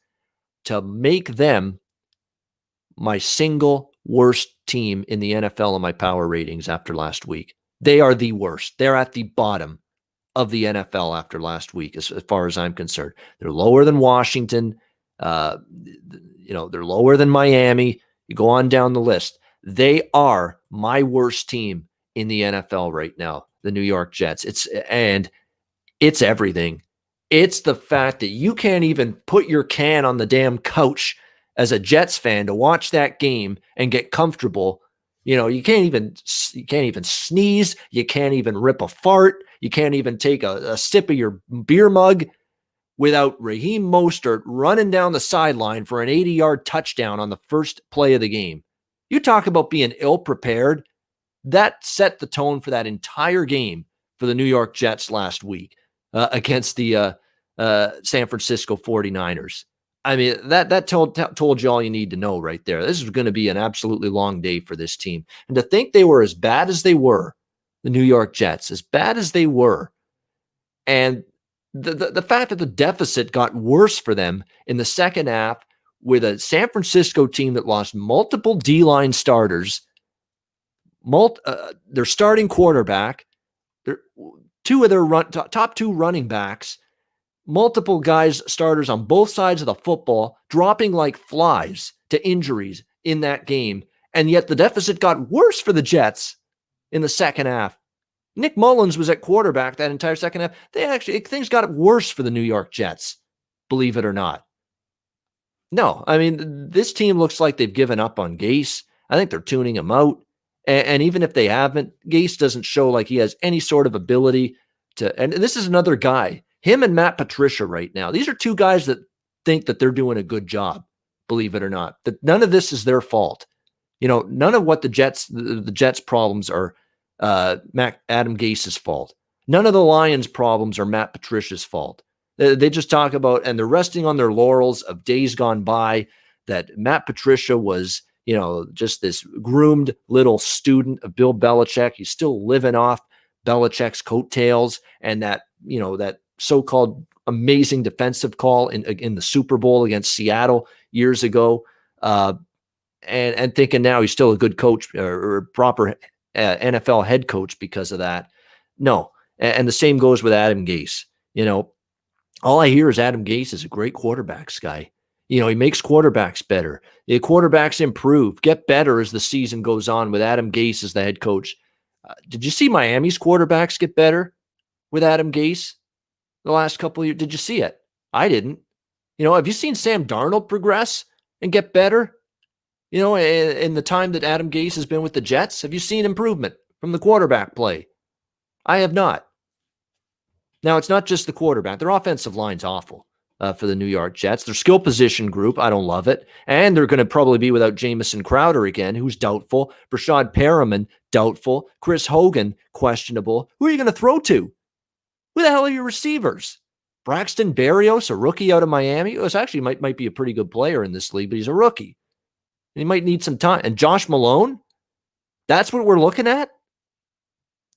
Speaker 1: to make them my single worst team in the NFL in my power ratings after last week. They are the worst. They're at the bottom of the NFL after last week, as far as I'm concerned. They're lower than Washington. They're lower than Miami. You go on down the list. They are my worst team in the NFL right now, the New York Jets. It's everything. It's the fact that you can't even put your can on the damn couch as a Jets fan to watch that game and get comfortable. You can't even sneeze. You can't even rip a fart. You can't even take a sip of your beer mug without Raheem Mostert running down the sideline for an 80-yard touchdown on the first play of the game. You talk about being ill-prepared. That set the tone for that entire game for the New York Jets last week against the San Francisco 49ers. I mean, that told you all you need to know right there. This is going to be an absolutely long day for this team. And to think they were as bad as they were, the New York Jets, as bad as they were, and the fact that the deficit got worse for them in the second half with a San Francisco team that lost multiple D-line starters, their starting quarterback, two of their top two running backs, multiple guys, starters on both sides of the football, dropping like flies to injuries in that game. And yet the deficit got worse for the Jets in the second half. Nick Mullins was at quarterback that entire second half. Things got worse for the New York Jets, believe it or not. No, I mean, this team looks like they've given up on Gase. I think they're tuning him out. And even if they haven't, Gase doesn't show like he has any sort of ability to, and this is another guy, him and Matt Patricia right now. These are two guys that think that they're doing a good job, believe it or not. That none of this is their fault. None of what the Jets problems are Adam Gase's fault. None of the Lions' problems are Matt Patricia's fault. They just talk about, and they're resting on their laurels of days gone by, that Matt Patricia was, just this groomed little student of Bill Belichick. He's still living off Belichick's coattails, and that so-called amazing defensive call in the Super Bowl against Seattle years ago, and thinking now he's still a good coach or proper NFL head coach because of that. No, and the same goes with Adam Gase. All I hear is Adam Gase is a great quarterbacks guy. He makes quarterbacks better. The quarterbacks improve, get better as the season goes on with Adam Gase as the head coach. Did you see Miami's quarterbacks get better with Adam Gase the last couple of years? Did you see it? I didn't. Have you seen Sam Darnold progress and get better? In the time that Adam Gase has been with the Jets, have you seen improvement from the quarterback play? I have not. Now, it's not just the quarterback. Their offensive line's awful for the New York Jets. Their skill position group, I don't love it. And they're going to probably be without Jamison Crowder again, who's doubtful. Brashad Perriman, doubtful. Chris Hogan, questionable. Who are you going to throw to? Who the hell are your receivers? Braxton Berrios, a rookie out of Miami. He actually might be a pretty good player in this league, but he's a rookie. He might need some time. And Josh Malone, that's what we're looking at?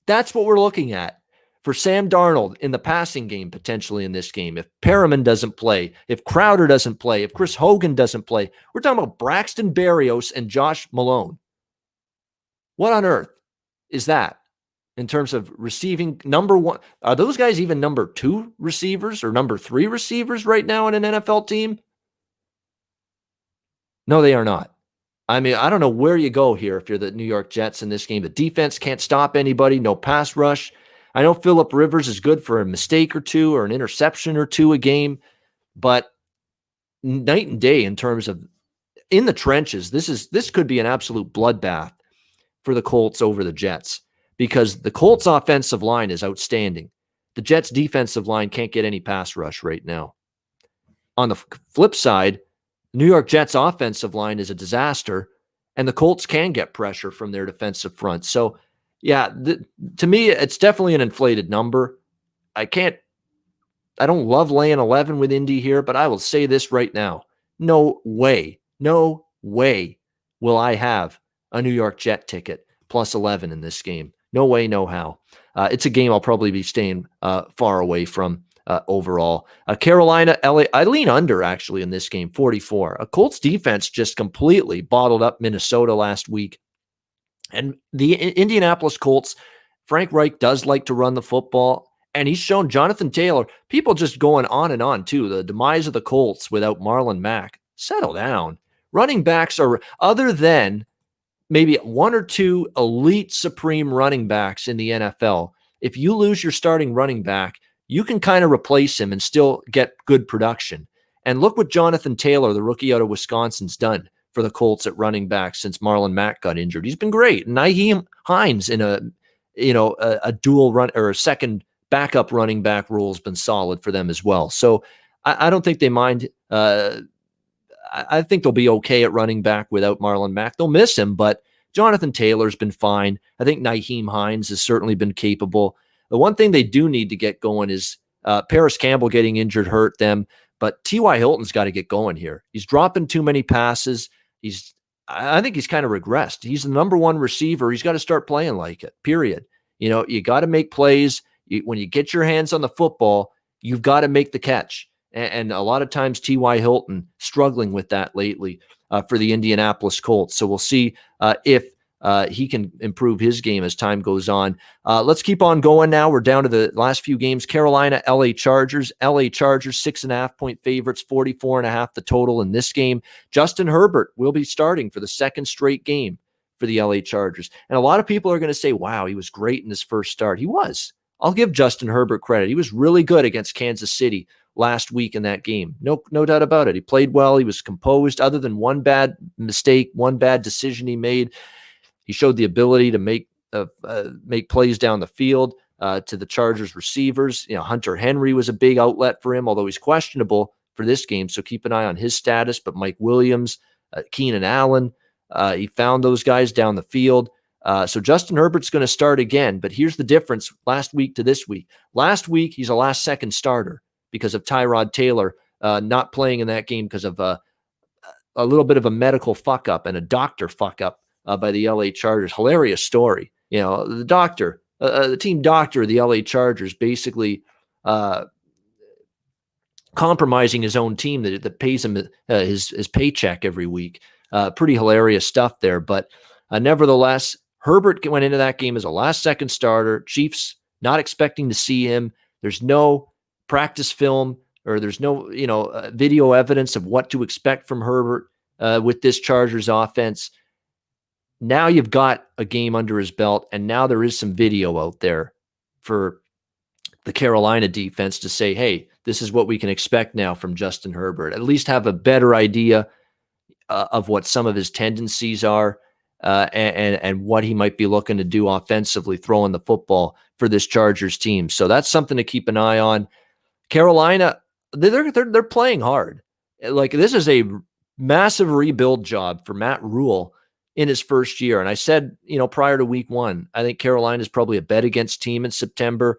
Speaker 1: That's what we're looking at for Sam Darnold in the passing game, potentially in this game. If Perriman doesn't play, if Crowder doesn't play, if Chris Hogan doesn't play, we're talking about Braxton Berrios and Josh Malone. What on earth is that in terms of receiving number one? Are those guys even number 2 receivers or number 3 receivers right now in an NFL team? No, they are not. I mean, I don't know where you go here if you're the New York Jets in this game. The defense can't stop anybody, no pass rush. I know Phillip Rivers is good for a mistake or two or an interception or two a game, but night and day in terms of in the trenches, this could be an absolute bloodbath for the Colts over the Jets because the Colts offensive line is outstanding. The Jets defensive line can't get any pass rush right now. On the flip side, New York Jets offensive line is a disaster, and the Colts can get pressure from their defensive front. So, yeah, to me, it's definitely an inflated number. I don't love laying 11 with Indy here, but I will say this right now. No way will I have a New York Jet ticket plus 11 in this game. No way, no how. It's a game I'll probably be staying far away from. Overall, Carolina, LA, I lean under actually in this game, 44. A Colts defense just completely bottled up Minnesota last week. And the Indianapolis Colts Frank Reich does like to run the football, and he's shown Jonathan Taylor, people just going on and on too. The demise of the Colts without Marlon Mack. Settle down. Running backs are, other than maybe one or two elite supreme running backs in the NFL, if you lose your starting running back, you can kind of replace him and still get good production. And look what Jonathan Taylor, the rookie out of Wisconsin's done for the Colts at running back since Marlon Mack got injured. He's been great. And Nyheim Hines in a dual run or a second backup running back role has been solid for them as well. So I don't think they mind. I think they'll be okay at running back without Marlon Mack. They'll miss him, but Jonathan Taylor's been fine. I think Nyheim Hines has certainly been capable. The one thing they do need to get going is Paris Campbell getting injured hurt them, but T.Y. Hilton's got to get going here. He's dropping too many passes. I think he's kind of regressed. He's the number one receiver. He's got to start playing like it, period. You got to make plays. When you get your hands on the football, you've got to make the catch. And a lot of times T.Y. Hilton struggling with that lately for the Indianapolis Colts. So we'll see if he can improve his game as time goes on. Let's keep on going now. We're down to the last few games. Carolina, LA Chargers. LA Chargers, 6.5-point favorites, 44.5 the total in this game. Justin Herbert will be starting for the second straight game for the LA Chargers. And a lot of people are going to say, wow, he was great in his first start. He was. I'll give Justin Herbert credit. He was really good against Kansas City last week in that game. No doubt about it. He played well. He was composed. Other than one bad mistake, one bad decision he made, he showed the ability to make plays down the field to the Chargers receivers. Hunter Henry was a big outlet for him, although he's questionable for this game, so keep an eye on his status. But Mike Williams, Keenan Allen, he found those guys down the field. So Justin Herbert's going to start again, but here's the difference last week to this week. Last week, he's a last-second starter because of Tyrod Taylor not playing in that game because of a little bit of a medical fuck-up and a doctor fuck-up by the LA Chargers. Hilarious story. The doctor, the team doctor of the LA Chargers basically compromising his own team that pays him his paycheck every week. Pretty hilarious stuff there, but nevertheless, Herbert went into that game as a last-second starter. Chiefs not expecting to see him. There's no practice film or there's no video evidence of what to expect from Herbert with this Chargers offense. Now you've got a game under his belt, and now there is some video out there for the Carolina defense to say, hey, this is what we can expect now from Justin Herbert. At least have a better idea of what some of his tendencies are. And what he might be looking to do offensively, throwing the football for this Chargers team. So that's something to keep an eye on. Carolina, they're playing hard. Like, this is a massive rebuild job for Matt Rule in his first year. And I said, prior to week one, I think Carolina is probably a bet against team in September.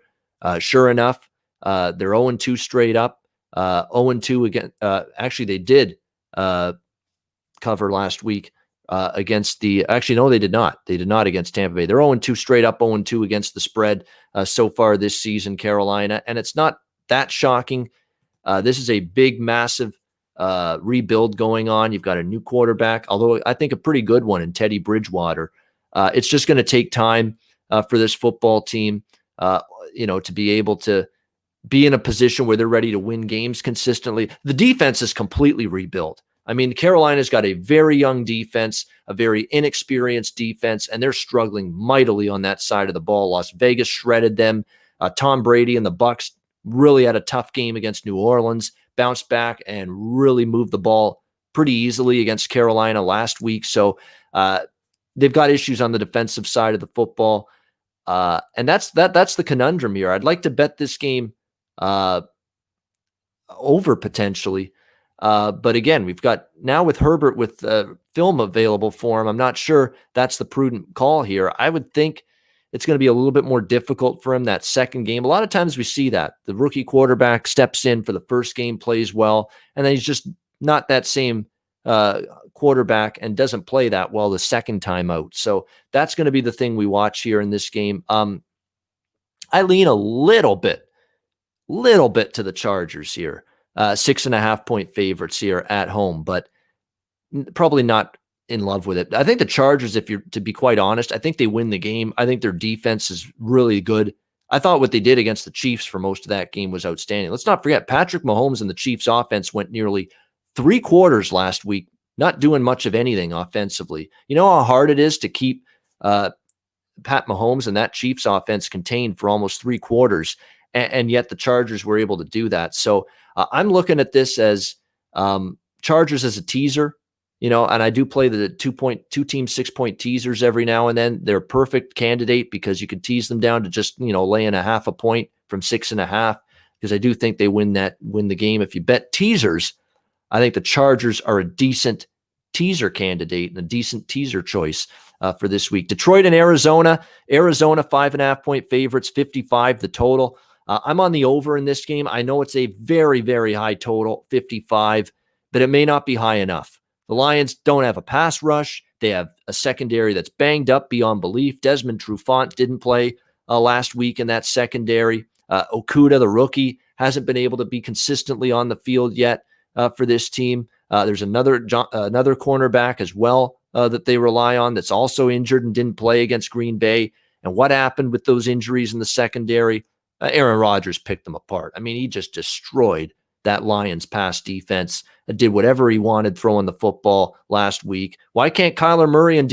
Speaker 1: Sure enough, they're 0-2 straight up. 0-2 again. Actually, they did cover last week. Against no, they did not. They did not against Tampa Bay. They're 0-2 straight up, 0-2 against the spread so far this season, Carolina. And it's not that shocking. This is a big, massive rebuild going on. You've got a new quarterback, although I think a pretty good one in Teddy Bridgewater. It's just going to take time for this football team, to be able to be in a position where they're ready to win games consistently. The defense is completely rebuilt. I mean, Carolina's got a very young defense, a very inexperienced defense, and they're struggling mightily on that side of the ball. Las Vegas shredded them. Tom Brady and the Bucs really had a tough game against New Orleans, bounced back and really moved the ball pretty easily against Carolina last week. So they've got issues on the defensive side of the football. And that's the conundrum here. I'd like to bet this game over potentially. But again, we've got now with Herbert with film available for him. I'm not sure that's the prudent call here. I would think it's going to be a little bit more difficult for him that second game. A lot of times we see that the rookie quarterback steps in for the first game, plays well, and then he's just not that same quarterback and doesn't play that well the second time out. So that's going to be the thing we watch here in this game. I lean a little bit to the Chargers here. 6.5-point favorites here at home, but probably not in love with it. I think the Chargers, if you're to be quite honest, I think they win the game. I think their defense is really good. I thought what they did against the Chiefs for most of that game was outstanding. Let's not forget, Patrick Mahomes and the Chiefs offense went nearly 3 quarters last week, not doing much of anything offensively. You know how hard it is to keep Pat Mahomes and that Chiefs offense contained for almost 3 quarters, and yet the Chargers were able to do that. So I'm looking at this as Chargers as a teaser. And I do play the 2-team 6-point teasers every now and then. They're a perfect candidate because you could tease them down to just, laying a half a point from 6.5, because I do think they win the game. If you bet teasers, I think the Chargers are a decent teaser candidate and a decent teaser choice for this week. Detroit and Arizona. Arizona 5.5-point favorites, 55 the total. I'm on the over in this game. I know it's a very, very high total, 55, but it may not be high enough. The Lions don't have a pass rush. They have a secondary that's banged up beyond belief. Desmond Trufant didn't play last week in that secondary. Okudah, the rookie, hasn't been able to be consistently on the field yet for this team. There's another cornerback as well that they rely on that's also injured and didn't play against Green Bay. And what happened with those injuries in the secondary? Aaron Rodgers picked them apart. I mean, he just destroyed that Lions pass defense, did whatever he wanted throwing the football last week. Why can't Kyler Murray and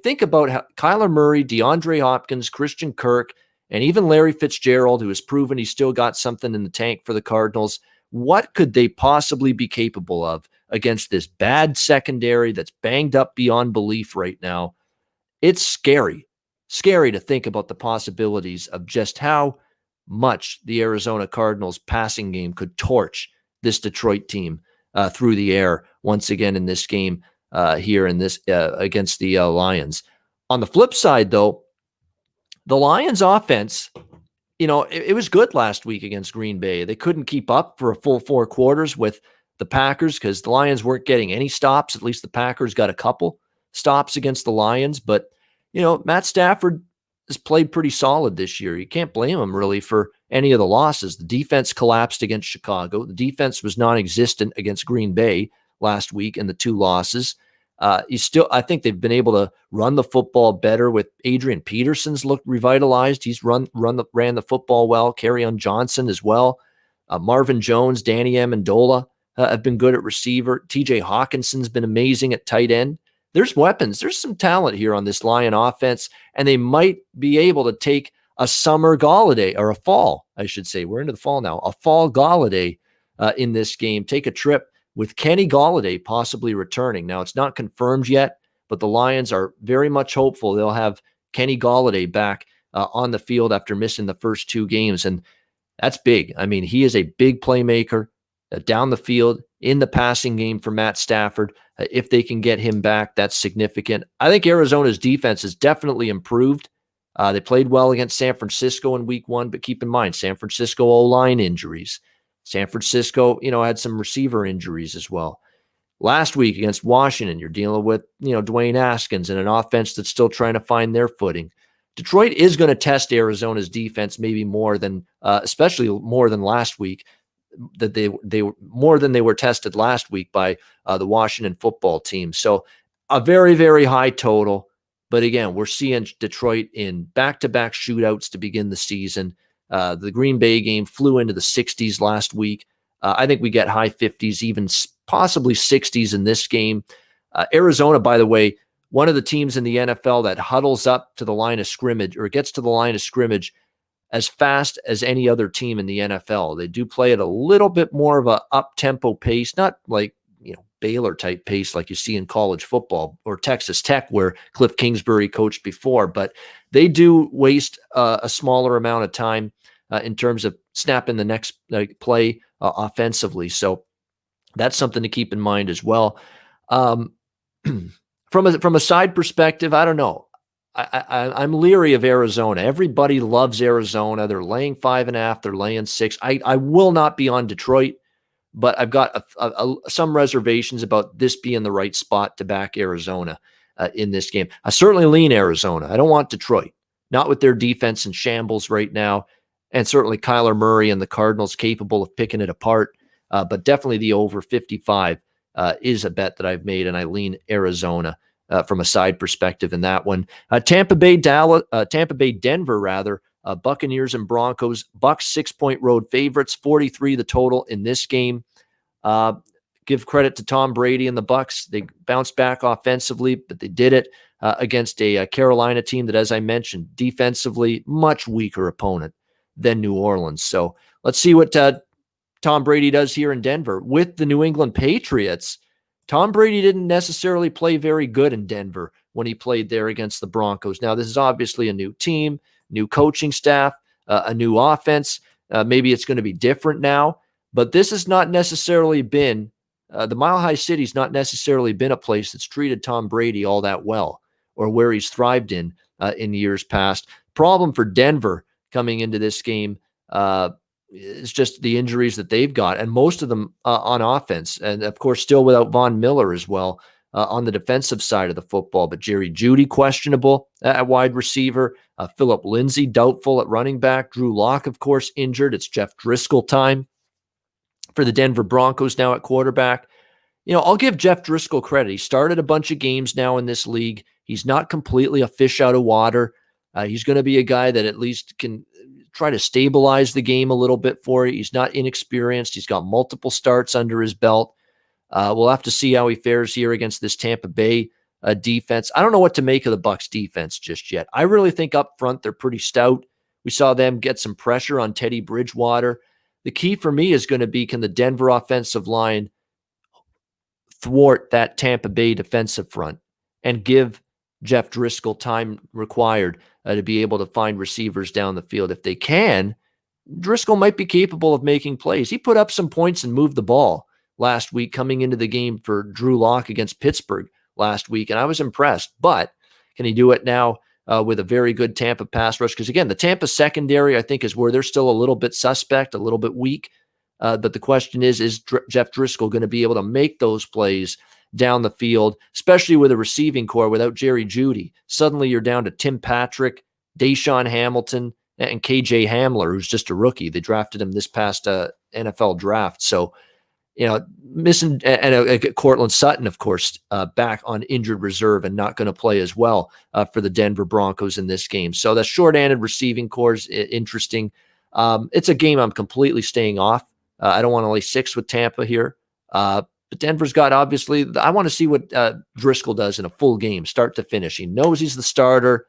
Speaker 1: think about how Kyler Murray, DeAndre Hopkins, Christian Kirk, and even Larry Fitzgerald, who has proven he's still got something in the tank for the Cardinals, what could they possibly be capable of against this bad secondary that's banged up beyond belief right now? It's scary to think about the possibilities of just how much the Arizona Cardinals passing game could torch this Detroit team through the air once again in this game here in this against the Lions. On the flip side, though, the Lions offense, it was good last week against Green Bay. They couldn't keep up for a full 4 quarters with the Packers because the Lions weren't getting any stops. At least the Packers got a couple stops against the Lions. But, Matt Stafford has played pretty solid this year. You can't blame him really for any of the losses. The defense collapsed against Chicago. The defense was non-existent against Green Bay last week in the 2 losses. I think they've been able to run the football better with Adrian Peterson's looked revitalized. He's ran the football well. Kerryon Johnson as well. Marvin Jones, Danny Amendola have been good at receiver. TJ Hawkinson's been amazing at tight end. There's weapons. There's some talent here on this Lion offense, and they might be able to take a summer Galladay, or a fall, I should say. We're into the fall now. A fall Galladay in this game. Take a trip with Kenny Galladay possibly returning. Now, it's not confirmed yet, but the Lions are very much hopeful they'll have Kenny Galladay back on the field after missing the first 2 games, and that's big. I mean, he is a big playmaker down the field in the passing game for Matt Stafford. If they can get him back, that's significant. I think Arizona's defense has definitely improved. They played well against San Francisco in week 1, but keep in mind, San Francisco O-line injuries. San Francisco, had some receiver injuries as well. Last week against Washington, you're dealing with, Dwayne Haskins and an offense that's still trying to find their footing. Detroit is going to test Arizona's defense maybe more than, especially more than last week, that they more than they were tested last week by the Washington football team. So a very, very high total. But again, we're seeing Detroit in back-to-back shootouts to begin the season. The Green Bay game flew into the 60s last week. I think we get high 50s, even possibly 60s in this game. Arizona, by the way, one of the teams in the NFL that huddles up to the line of scrimmage or gets to the line of scrimmage as fast as any other team in the NFL. They do play at a little bit more of a up-tempo pace, not like, Baylor type pace like you see in college football or Texas Tech where Cliff Kingsbury coached before, but they do waste a smaller amount of time in terms of snapping the next play offensively. So that's something to keep in mind as well. From a side perspective, I don't know. I'm leery of Arizona. Everybody loves Arizona. They're laying 5.5. They're laying 6. I will not be on Detroit, but I've got some reservations about this being the right spot to back Arizona in this game. I certainly lean Arizona. I don't want Detroit, not with their defense in shambles right now, and certainly Kyler Murray and the Cardinals capable of picking it apart. But definitely the over 55 is a bet that I've made, and I lean Arizona from a side perspective in that one. Tampa Bay, Denver, rather. Buccaneers and Broncos. Bucks 6-point road favorites, 43 the total in this game. Give credit to Tom Brady and the Bucks. They bounced back offensively, but they did it against a Carolina team that, as I mentioned, defensively much weaker opponent than New Orleans. So let's see what Tom Brady does here in Denver. With the New England Patriots, Tom Brady didn't necessarily play very good in Denver when he played there against the Broncos. Now, this is obviously a new team, new coaching staff, a new offense. Maybe it's going to be different now, but this has not necessarily been, the Mile High City's not necessarily been a place that's treated Tom Brady all that well, or where he's thrived in years past. Problem for Denver coming into this game is just the injuries that they've got, and most of them on offense. And, of course, still without Von Miller as well on the defensive side of the football. But Jerry Jeudy, questionable at wide receiver. Phillip Lindsay, doubtful at running back. Drew Lock, of course, injured. It's Jeff Driscoll time for the Denver Broncos now at quarterback. I'll give Jeff Driscoll credit. He started a bunch of games now in this league. He's not completely a fish out of water. He's going to be a guy that at least can try to stabilize the game a little bit for you. He's not inexperienced. He's got multiple starts under his belt. We'll have to see how he fares here against this Tampa Bay defense. I don't know what to make of the Bucs defense just yet. I really think up front they're pretty stout. We saw them get some pressure on Teddy Bridgewater. The key for me is going to be, can the Denver offensive line thwart that Tampa Bay defensive front and give Jeff Driscoll time required to be able to find receivers down the field? If they can, Driscoll might be capable of making plays. He put up some points and moved the ball last week coming into the game for Drew Lock against Pittsburgh last week, and I was impressed. But can he do it now with a very good Tampa pass rush? Because, again, the Tampa secondary, I think, is where they're still a little bit suspect, a little bit weak. But the question is Jeff Driscoll going to be able to make those plays down the field, especially with a receiving core without Jerry Jeudy? Suddenly you're down to Tim Patrick, Deshaun Hamilton, and KJ Hamler, who's just a rookie. They drafted him this past NFL draft. So, missing, and Cortland Sutton, of course, back on injured reserve and not going to play as well for the Denver Broncos in this game. So the short-handed receiving core is interesting. It's a game I'm completely staying off. I don't want to lay 6 with Tampa here. But Denver's got, obviously, I want to see what Driscoll does in a full game, start to finish. He knows he's the starter.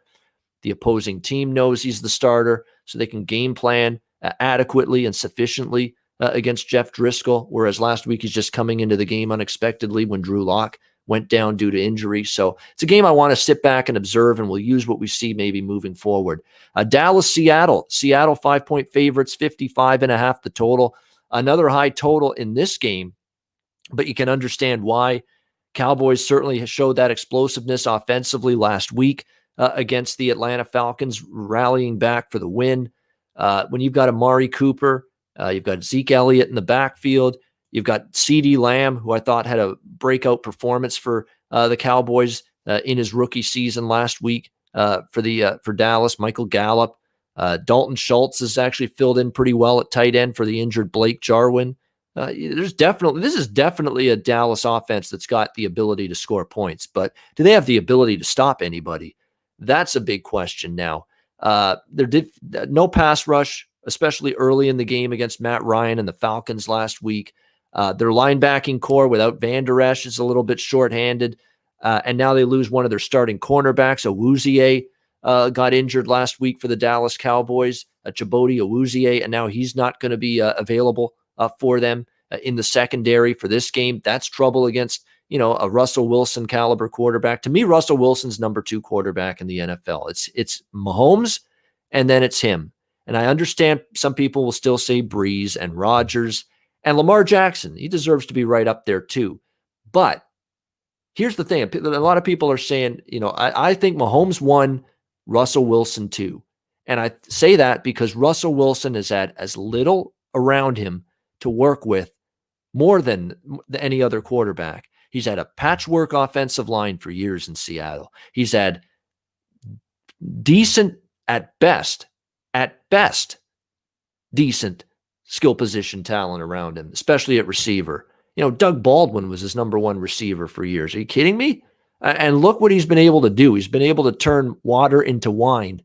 Speaker 1: The opposing team knows he's the starter, so they can game plan adequately and sufficiently against Jeff Driscoll, whereas last week he's just coming into the game unexpectedly when Drew Lock went down due to injury. So it's a game I want to sit back and observe, and we'll use what we see maybe moving forward. Dallas, Seattle. Seattle 5-point favorites, 55.5 the total. Another high total in this game, but you can understand why. Cowboys certainly showed that explosiveness offensively last week against the Atlanta Falcons, rallying back for the win. When you've got Amari Cooper, you've got Zeke Elliott in the backfield, you've got CeeDee Lamb, who I thought had a breakout performance for the Cowboys in his rookie season last week for Dallas. Michael Gallup. Dalton Schultz has actually filled in pretty well at tight end for the injured Blake Jarwin. This is definitely a Dallas offense that's got the ability to score points, but do they have the ability to stop anybody? That's a big question now. There did no pass rush, especially early in the game against Matt Ryan and the Falcons last week. Their linebacking core without Van Der Esch is a little bit shorthanded, and now they lose one of their starting cornerbacks. Awuzie got injured last week for the Dallas Cowboys, Chibodi Awuzie, and now he's not going to be available for them in the secondary for this game. That's trouble against, a Russell Wilson caliber quarterback. To me, Russell Wilson's number 2 quarterback in the NFL. It's Mahomes, and then it's him. And I understand some people will still say Brees and Rodgers and Lamar Jackson. He deserves to be right up there too. But here's the thing. A lot of people are saying, I think Mahomes 1, Russell Wilson 2. And I say that because Russell Wilson has had as little around him to work with more than any other quarterback. He's had a patchwork offensive line for years in Seattle. He's had decent, at best, decent skill position talent around him, especially at receiver. Doug Baldwin was his number 1 receiver for years. Are you kidding me? And look what he's been able to do. He's been able to turn water into wine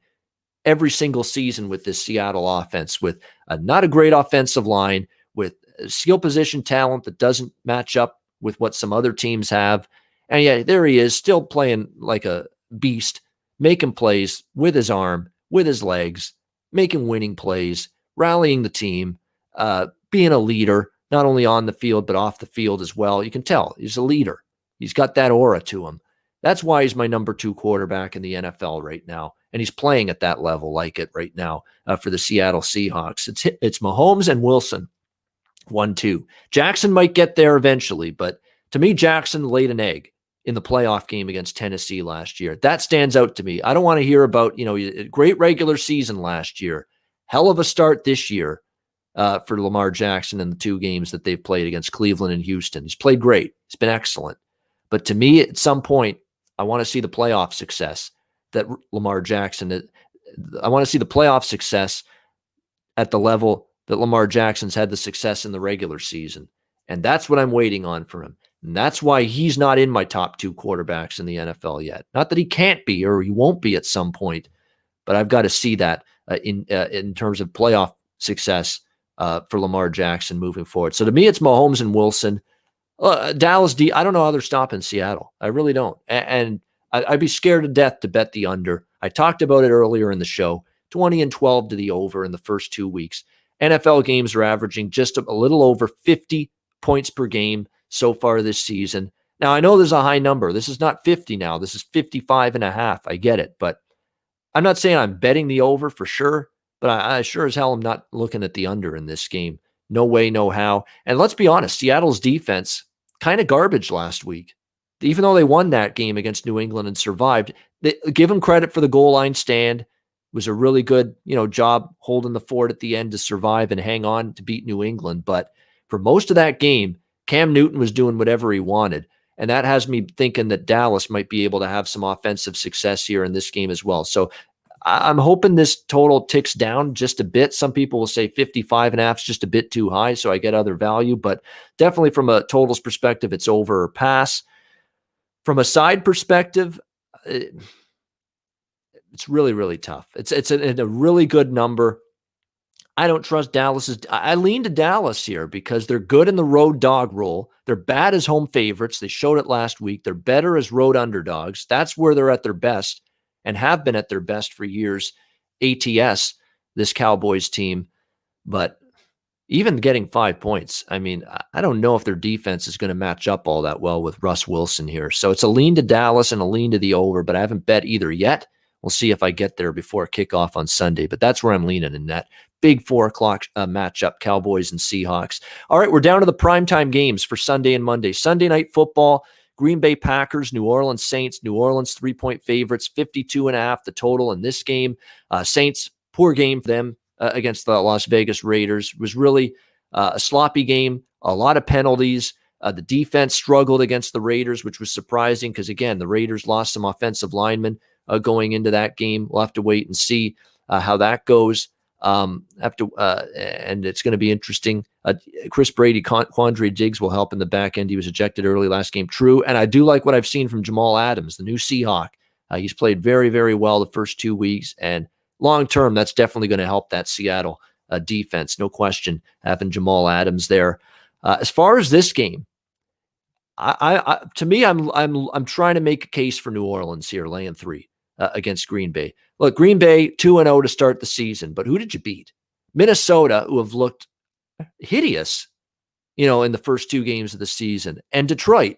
Speaker 1: every single season with this Seattle offense, with not a great offensive line, with skill position talent that doesn't match up with what some other teams have. And yeah, there he is, still playing like a beast, making plays with his arm, with his legs, making winning plays, rallying the team, being a leader, not only on the field, but off the field as well. You can tell he's a leader. He's got that aura to him. That's why he's my number 2 quarterback in the NFL right now. And he's playing at that level like it right now for the Seattle Seahawks. It's Mahomes and Wilson, 1-2. Jackson might get there eventually, but to me, Jackson laid an egg in the playoff game against Tennessee last year. That stands out to me. I don't want to hear about, a great regular season last year. Hell of a start this year for Lamar Jackson in the 2 games that they've played against Cleveland and Houston. He's played great. He's been excellent. But to me, at some point, I want to see the playoff success that Lamar Jackson, I want to see the playoff success at the level that Lamar Jackson's had the success in the regular season. And that's what I'm waiting on for him. And that's why he's not in my top 2 quarterbacks in the NFL yet. Not that he can't be or he won't be at some point, but I've got to see that in terms of playoff success for Lamar Jackson moving forward. So to me, it's Mahomes and Wilson. Dallas I don't know how they're stopping Seattle. I really don't. And I'd be scared to death to bet the under. I talked about it earlier in the show. 20-12 to the over in the first 2 weeks. NFL games are averaging just a little over 50 points per game so far this season. Now, I know there's a high number. This is not 50 now. This is 55.5. I get it. But I'm not saying I'm betting the over for sure, but I sure as hell am not looking at the under in this game. No way, no how. And let's be honest, Seattle's defense, kind of garbage last week. Even though they won that game against New England and survived, give them credit for the goal line stand. It was a really good, job holding the fort at the end to survive and hang on to beat New England. But for most of that game, Cam Newton was doing whatever he wanted. And that has me thinking that Dallas might be able to have some offensive success here in this game as well. So I'm hoping this total ticks down just a bit. Some people will say 55.5 is just a bit too high, so I get other value. But definitely from a totals perspective, it's over or pass. From a side perspective, it's really, really tough. It's a really good number. I don't trust Dallas. I lean to Dallas here because they're good in the road dog role. They're bad as home favorites. They showed it last week. They're better as road underdogs. That's where they're at their best and have been at their best for years. ATS, this Cowboys team. But even getting 5 points, I mean, I don't know if their defense is going to match up all that well with Russ Wilson here. So it's a lean to Dallas and a lean to the over, but I haven't bet either yet. We'll see if I get there before kickoff on Sunday, but that's where I'm leaning in that big 4 o'clock matchup, Cowboys and Seahawks. All right, we're down to the primetime games for Sunday and Monday. Sunday night football, Green Bay Packers, New Orleans Saints. New Orleans 3-point favorites, 52.5 the total in this game. Saints, poor game for them against the Las Vegas Raiders. It was really a sloppy game, a lot of penalties. The defense struggled against the Raiders, which was surprising because, again, the Raiders lost some offensive linemen going into that game. We'll have to wait and see how that goes. And it's going to be interesting. Chris Brady, Quandre Diggs will help in the back end. He was ejected early last game. True. And I do like what I've seen from Jamal Adams, the new Seahawk. He's played very, very well the first 2 weeks. And long term, that's definitely going to help that Seattle defense. No question, having Jamal Adams there. As far as this game, to me, I'm trying to make a case for New Orleans here, laying 3 against Green Bay. Look, Green Bay 2-0 to start the season, but who did you beat? Minnesota, who have looked hideous, in the first 2 games of the season, and Detroit,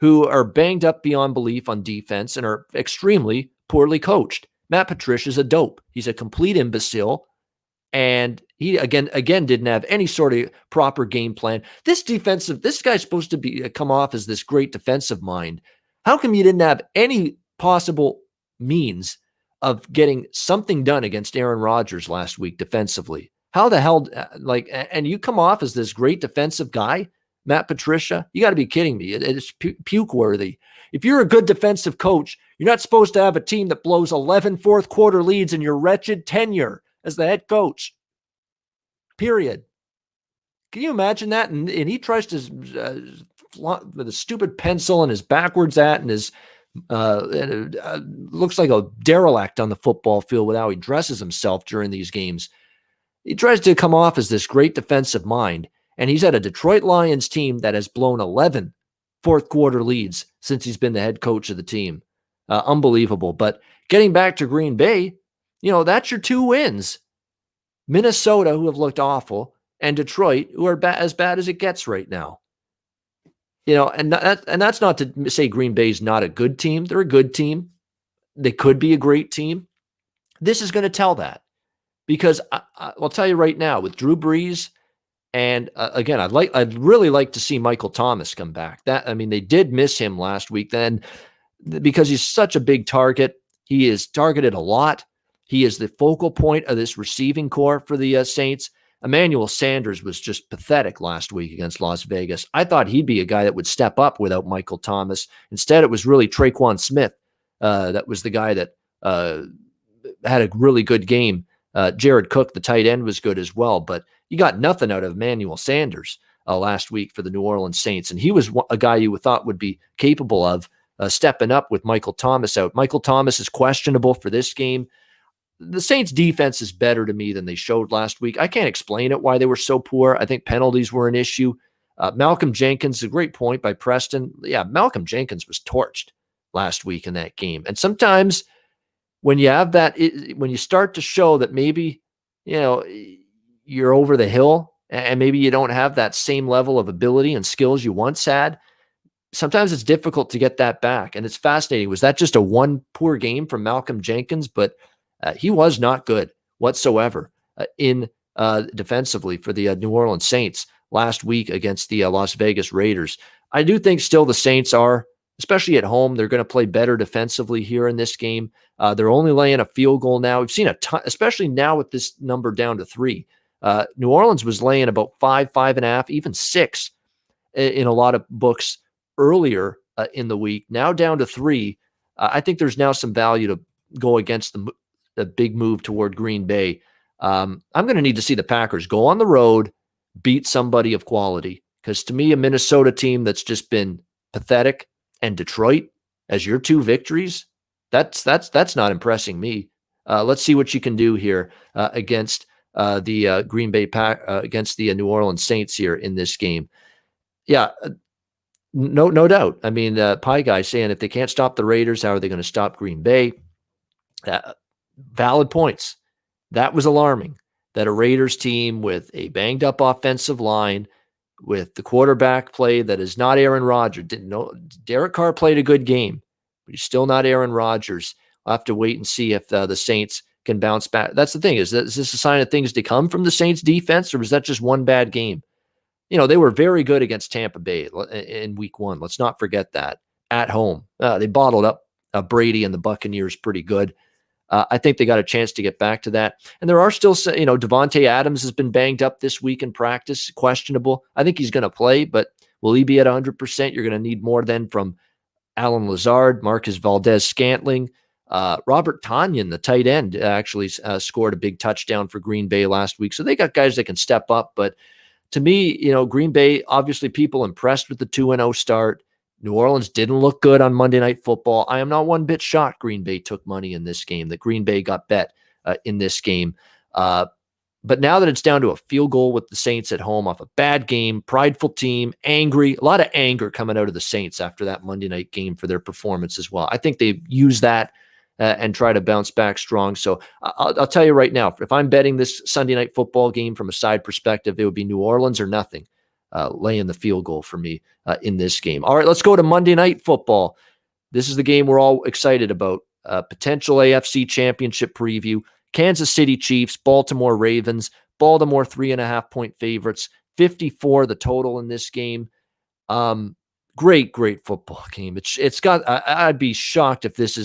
Speaker 1: who are banged up beyond belief on defense and are extremely poorly coached. Matt Patricia's a dope. He's a complete imbecile. And he again didn't have any sort of proper game plan. This guy's supposed to come off as this great defensive mind. How come you didn't have any possible means of getting something done against Aaron Rodgers last week defensively? How the hell, and you come off as this great defensive guy, Matt Patricia? You got to be kidding me. It's puke worthy. If you're a good defensive coach, you're not supposed to have a team that blows 11 fourth quarter leads in your wretched tenure as the head coach. Period. Can you imagine that? And he tries to with a stupid pencil and his backwards at and his Looks like a derelict on the football field with how he dresses himself during these games. He tries to come off as this great defensive mind, and he's at a Detroit Lions team that has blown 11 fourth-quarter leads since he's been the head coach of the team. Unbelievable. But getting back to Green Bay, that's your 2 wins. Minnesota, who have looked awful, and Detroit, who are as bad as it gets right now. And that's not to say Green Bay's not a good team. They're a good team. They could be a great team. This is going to tell that. Because I'll tell you right now, with Drew Brees, and again, I'd really like to see Michael Thomas come back. They did miss him last week. Then, because he's such a big target, he is targeted a lot. He is the focal point of this receiving core for the Saints. Emanuel Sanders was just pathetic last week against Las Vegas. I thought he'd be a guy that would step up without Michael Thomas. Instead, it was really Traquan Smith that was the guy that had a really good game. Jared Cook, the tight end, was good as well, but you got nothing out of Emmanuel Sanders last week for the New Orleans Saints, and he was a guy you thought would be capable of stepping up with Michael Thomas out. Michael Thomas is questionable for this game. The Saints' defense is better to me than they showed last week. I can't explain it why they were so poor. I think penalties were an issue. Malcolm Jenkins, a great point by Preston. Yeah, Malcolm Jenkins was torched last week in that game, and sometimes when you have that, when you start to show that maybe, you're over the hill and maybe you don't have that same level of ability and skills you once had, sometimes it's difficult to get that back. And it's fascinating. Was that just a one poor game from Malcolm Jenkins? But he was not good whatsoever in defensively for the New Orleans Saints last week against the Las Vegas Raiders. I do think still the Saints are, especially at home, they're going to play better defensively here in this game. They're only laying a field goal now. We've seen a ton, especially now with this number down to 3. New Orleans was laying about 5, 5.5, even 6 in a lot of books earlier in the week. Now down to 3. I think there's now some value to go against the big move toward Green Bay. I'm going to need to see the Packers go on the road, beat somebody of quality, because to me, a Minnesota team that's just been pathetic, and Detroit as your 2 victories, that's not impressing me. Let's see what you can do here against the Green Bay against the New Orleans Saints here in this game. Yeah, no doubt. Pie Guy saying if they can't stop the Raiders, how are they going to stop Green Bay? Valid points. That was alarming that a Raiders team with a banged up offensive line, with the quarterback play that is not Aaron Rodgers. Derek Carr played a good game, but he's still not Aaron Rodgers. I'll have to wait and see if the Saints can bounce back. That's the thing. Is this a sign of things to come from the Saints defense, or was that just one bad game? They were very good against Tampa Bay in week 1. Let's not forget that. At home. They bottled up Brady and the Buccaneers pretty good. I think they got a chance to get back to that. And there are still, Devontae Adams has been banged up this week in practice, questionable. I think he's going to play, but will he be at 100%? You're going to need more then from Alan Lazard, Marcus Valdez-Scantling. Robert Tonyan, the tight end, actually scored a big touchdown for Green Bay last week. So they got guys that can step up. But to me, Green Bay, obviously people impressed with the 2-0 start. New Orleans didn't look good on Monday Night Football. I am not one bit shocked Green Bay took money in this game, that Green Bay got bet in this game. But now that it's down to a field goal with the Saints at home off a bad game, prideful team, angry, a lot of anger coming out of the Saints after that Monday night game for their performance as well. I think they use that and try to bounce back strong. So I'll tell you right now, if I'm betting this Sunday Night Football game from a side perspective, it would be New Orleans or nothing. Laying the field goal for me in this game. All right, let's go to Monday Night Football. This is the game we're all excited about. Potential AFC Championship preview. Kansas City Chiefs, Baltimore Ravens. Baltimore 3.5-point favorites. 54 the total in this game. Great football game. It's got. I'd be shocked if this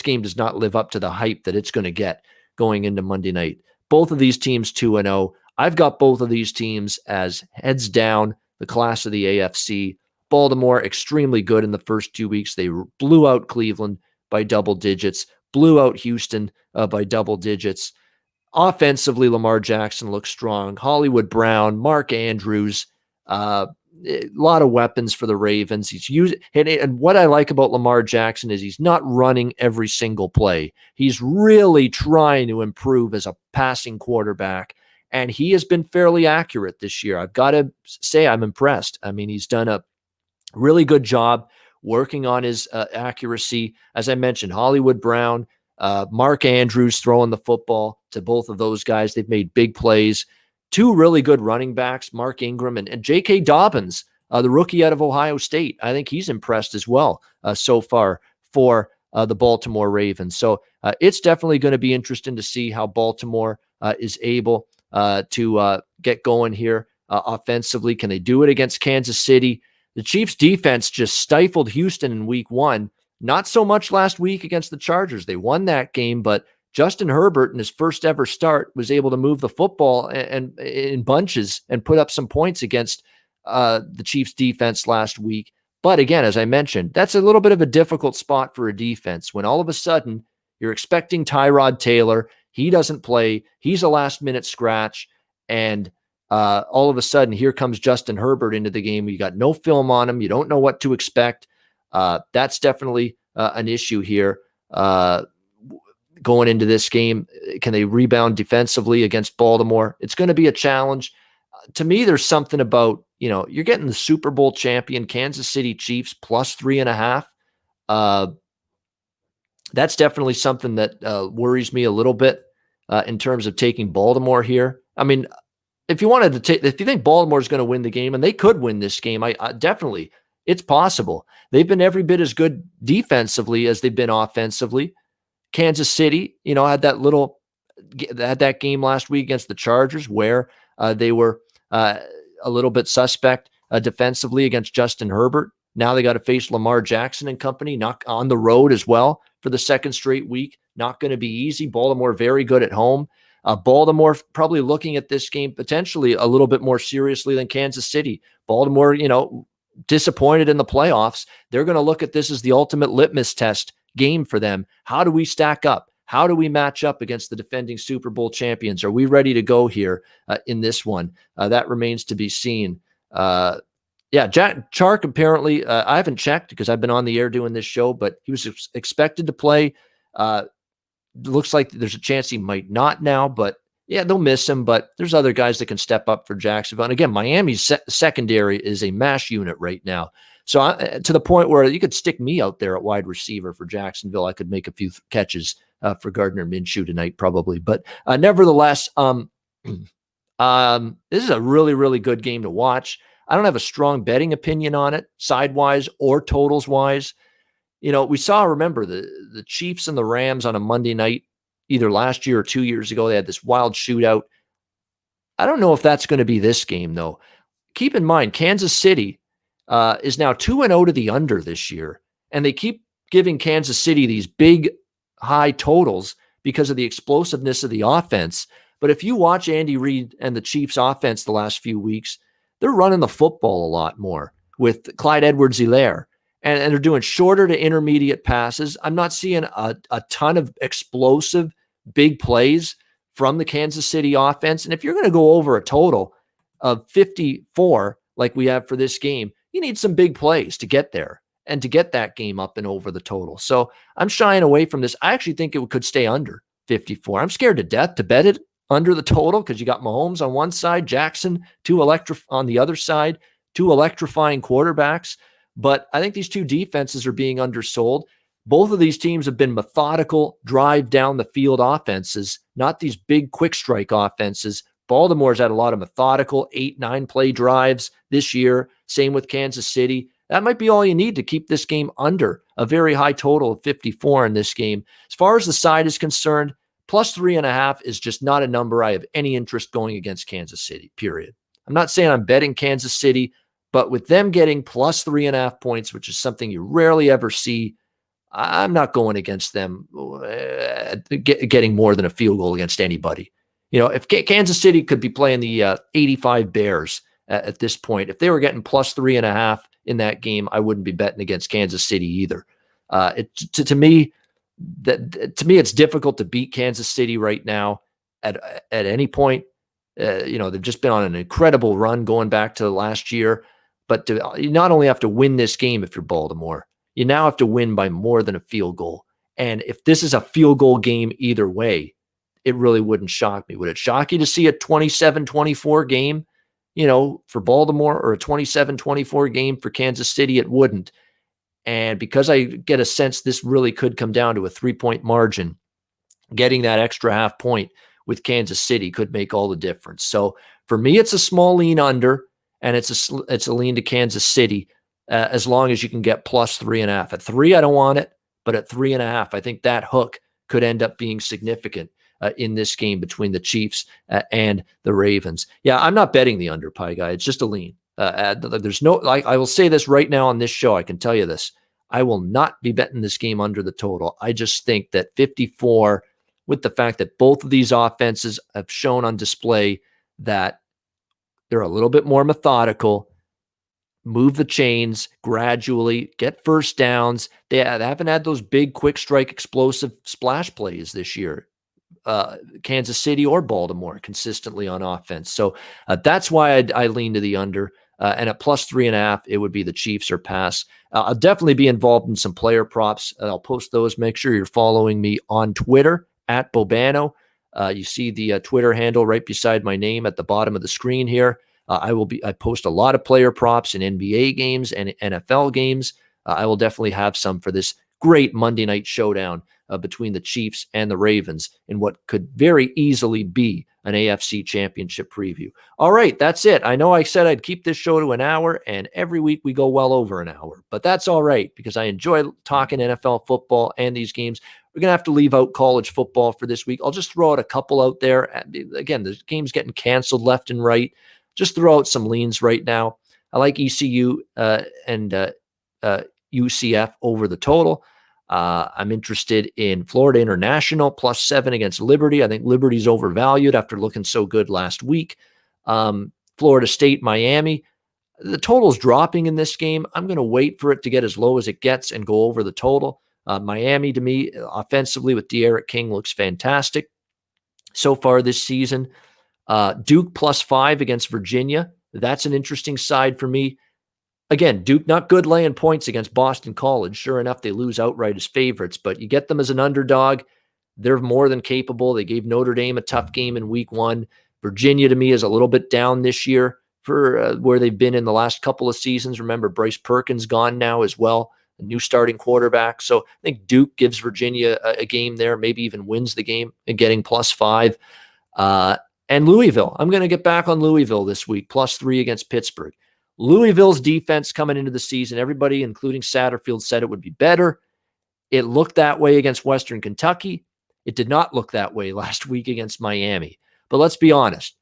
Speaker 1: game does not live up to the hype that it's going to get going into Monday night. Both of these teams 2-0. I've got both of these teams as heads down, the class of the AFC. Baltimore, extremely good in the first 2 weeks. They blew out Cleveland by double digits, blew out Houston by double digits. Offensively, Lamar Jackson looks strong. Hollywood Brown, Mark Andrews, a lot of weapons for the Ravens. He's using, and what I like about Lamar Jackson is he's not running every single play. He's really trying to improve as a passing quarterback, and he has been fairly accurate this year. I've got to say I'm impressed. I mean, he's done a really good job working on his accuracy. As I mentioned, Hollywood Brown, Mark Andrews throwing the football to both of those guys. They've made big plays. Two really good running backs, Mark Ingram and J.K. Dobbins, the rookie out of Ohio State. I think he's impressed as well so far for the Baltimore Ravens. So it's definitely going to be interesting to see how Baltimore is able to get going here offensively. Can they do it against Kansas City? The Chiefs defense just stifled Houston in week 1. Not so much last week against the Chargers. They won that game, but Justin Herbert in his first ever start was able to move the football and in bunches and put up some points against the Chiefs defense last week. But again, as I mentioned, that's a little bit of a difficult spot for a defense when all of a sudden you're expecting Tyrod Taylor. He doesn't play. He's a last minute scratch. And all of a sudden here comes Justin Herbert into the game. You got no film on him. You don't know what to expect. That's definitely an issue here. Going into this game, can they rebound defensively against Baltimore? It's going to be a challenge. To me, there's something about, you're getting the Super Bowl champion Kansas City Chiefs plus 3.5. That's definitely something that worries me a little bit in terms of taking Baltimore here. I mean, if you wanted to take, if you think Baltimore is going to win the game, and they could win this game, I definitely, it's possible. They've been every bit as good defensively as they've been offensively. Kansas City, had that game last week against the Chargers where they were a little bit suspect defensively against Justin Herbert. Now they got to face Lamar Jackson and company, not on the road as well for the second straight week. Not going to be easy. Baltimore very good at home. Baltimore probably looking at this game potentially a little bit more seriously than Kansas City. Baltimore, disappointed in the playoffs. They're going to look at this as the ultimate litmus test game for them. How do we stack up? How do we match up against the defending Super Bowl champions? Are we ready to go here in this one? That remains to be seen. Chark apparently, I haven't checked because I've been on the air doing this show, but he was expected to play. Looks like there's a chance he might not now, but yeah, they'll miss him, but there's other guys that can step up for Jacksonville. And again, Miami's secondary is a mash unit right now. So to the point where you could stick me out there at wide receiver for Jacksonville. I could make a few catches for Gardner Minshew tonight, probably. But nevertheless, this is a really, really good game to watch. I don't have a strong betting opinion on it, side-wise or totals-wise. We saw, remember, the Chiefs and the Rams on a Monday night, either last year or 2 years ago. They had this wild shootout. I don't know if that's going to be this game, though. Keep in mind, Kansas City is now 2-0 to the under this year, and they keep giving Kansas City these big, high totals because of the explosiveness of the offense. But if you watch Andy Reid and the Chiefs' offense the last few weeks, they're running the football a lot more with Clyde Edwards-Helaire. And they're doing shorter to intermediate passes. I'm not seeing a ton of explosive big plays from the Kansas City offense. And if you're going to go over a total of 54 like we have for this game, you need some big plays to get there and to get that game up and over the total. So I'm shying away from this. I actually think it could stay under 54. I'm scared to death to bet it under the total because you got Mahomes on one side, Jackson on the other side, two electrifying quarterbacks. But I think these two defenses are being undersold. Both of these teams have been methodical, drive down the field offenses, not these big quick strike offenses. Baltimore's had a lot of methodical 8-9 play drives this year. Same with Kansas City. That might be all you need to keep this game under a very high total of 54 in this game. As far as the side is concerned, plus 3.5 is just not a number I have any interest going against Kansas City, period. I'm not saying I'm betting Kansas City, but with them getting plus 3.5 points, which is something you rarely ever see, I'm not going against them getting more than a field goal against anybody. If Kansas City could be playing the 85 Bears at this point, if they were getting plus 3.5 in that game, I wouldn't be betting against Kansas City either. To me, it's difficult to beat Kansas City right now at any point. They've just been on an incredible run going back to last year. But you not only have to win this game if you're Baltimore, you now have to win by more than a field goal. And if this is a field goal game either way, it really wouldn't shock me. Would it shock you to see a 27-24 game, for Baltimore, or a 27-24 game for Kansas City? It wouldn't. And because I get a sense this really could come down to a 3-point margin, getting that extra half point with Kansas City could make all the difference. So for me, it's a small lean under, and it's a lean to Kansas City, as long as you can get plus 3.5. At 3, I don't want it, but at 3.5, I think that hook could end up being significant in this game between the Chiefs and the Ravens. Yeah, I'm not betting the under, Pie Guy. It's just a lean. There's no, I will say this right now on this show. I can tell you this. I will not be betting this game under the total. I just think that 54, with the fact that both of these offenses have shown on display that they're a little bit more methodical, move the chains gradually, get first downs. They haven't had those big, quick strike, explosive splash plays this year. Kansas City or Baltimore consistently on offense. So that's why I lean to the under. And at plus 3.5, it would be the Chiefs or pass. I'll definitely be involved in some player props. I'll post those. Make sure you're following me on Twitter at Bobano. You see the Twitter handle right beside my name at the bottom of the screen here. I post a lot of player props in NBA games and NFL games. I will definitely have some for this great Monday night showdown between the Chiefs and the Ravens in what could very easily be an AFC championship preview. All right, that's it. I know I said I'd keep this show to an hour, and every week we go well over an hour, but that's all right because I enjoy talking NFL football and these games. We're going to have to leave out college football for this week. I'll just throw out a couple out there. Again, the game's getting canceled left and right. Just throw out some leans right now. I like ECU and UCF over the total. I'm interested in Florida International plus 7 against Liberty. I think Liberty's overvalued after looking so good last week. Florida State, Miami. The total's dropping in this game. I'm going to wait for it to get as low as it gets and go over the total. Miami, to me, offensively with De'Aaron King, looks fantastic so far this season. Duke plus 5 against Virginia. That's an interesting side for me. Again, Duke not good laying points against Boston College. Sure enough, they lose outright as favorites, but you get them as an underdog. They're more than capable. They gave Notre Dame a tough game in week 1. Virginia, to me, is a little bit down this year for where they've been in the last couple of seasons. Remember, Bryce Perkins gone now as well, a new starting quarterback. So I think Duke gives Virginia a game there, maybe even wins the game and getting plus 5. And Louisville. I'm going to get back on Louisville this week, plus 3 against Pittsburgh. Louisville's defense coming into the season, everybody, including Satterfield, said it would be better. It looked that way against Western Kentucky. It did not look that way last week against Miami. But let's be honest.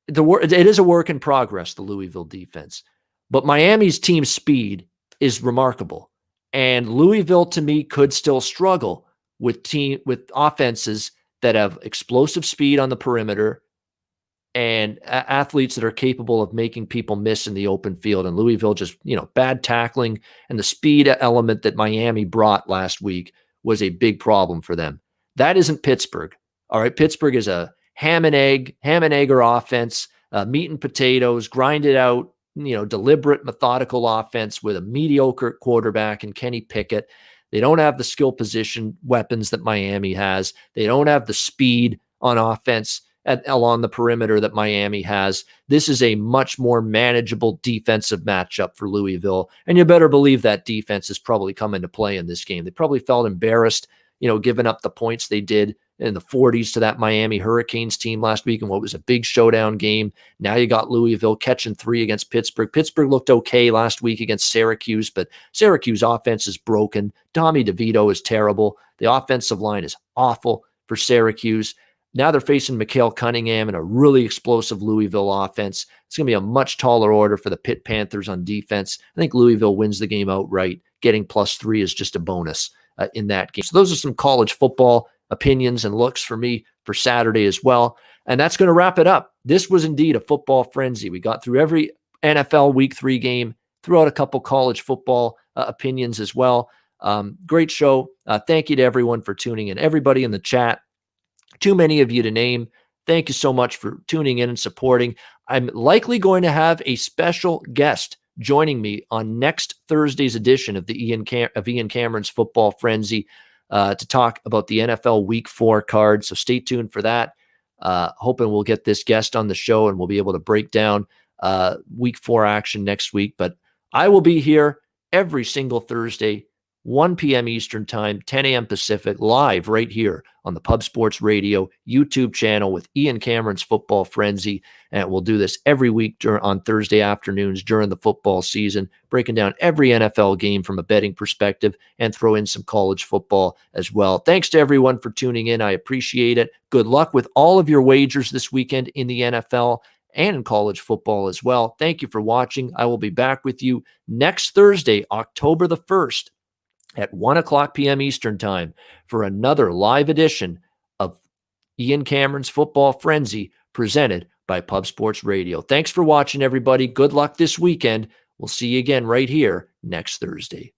Speaker 1: It is a work in progress, the Louisville defense. But Miami's team speed is remarkable. And Louisville, to me, could still struggle with offenses that have explosive speed on the perimeter and athletes that are capable of making people miss in the open field. And Louisville just, bad tackling, and the speed element that Miami brought last week was a big problem for them. That isn't Pittsburgh. All right. Pittsburgh is a ham and egger offense, meat and potatoes, grinded out, deliberate, methodical offense with a mediocre quarterback and Kenny Pickett. They don't have the skill position weapons that Miami has. They don't have the speed on offense along the perimeter that Miami has. This is a much more manageable defensive matchup for Louisville. And you better believe that defense is probably come into play in this game. They probably felt embarrassed, giving up the points they did in the 40s to that Miami Hurricanes team last week in what was a big showdown game. Now you got Louisville catching 3 against Pittsburgh. Pittsburgh looked okay last week against Syracuse, but Syracuse offense is broken. Tommy DeVito is terrible. The offensive line is awful for Syracuse. Now they're facing Mikael Cunningham and a really explosive Louisville offense. It's going to be a much taller order for the Pitt Panthers on defense. I think Louisville wins the game outright. Getting plus 3 is just a bonus in that game. So those are some college football opinions and looks for me for Saturday as well. And that's going to wrap it up. This was indeed a football frenzy. We got through every NFL Week 3 game, threw out a couple college football opinions as well. Great show. Thank you to everyone for tuning in. Everybody in the chat. Too many of you to name. Thank you so much for tuning in and supporting. I'm likely going to have a special guest joining me on next Thursday's edition of the Ian Cameron's Football Frenzy to talk about the NFL Week 4 card. So stay tuned for that. Hoping we'll get this guest on the show and we'll be able to break down Week 4 action next week. But I will be here every single Thursday, 1 p.m. Eastern Time, 10 a.m. Pacific, live right here on the Pub Sports Radio YouTube channel with Ian Cameron's Football Frenzy. And we'll do this every week on Thursday afternoons during the football season, breaking down every NFL game from a betting perspective and throw in some college football as well. Thanks to everyone for tuning in. I appreciate it. Good luck with all of your wagers this weekend in the NFL and in college football as well. Thank you for watching. I will be back with you next Thursday, October the 1st, at 1 o'clock p.m. Eastern Time for another live edition of Ian Cameron's Football Frenzy presented by Pub Sports Radio. Thanks for watching, everybody. Good luck this weekend. We'll see you again right here next Thursday.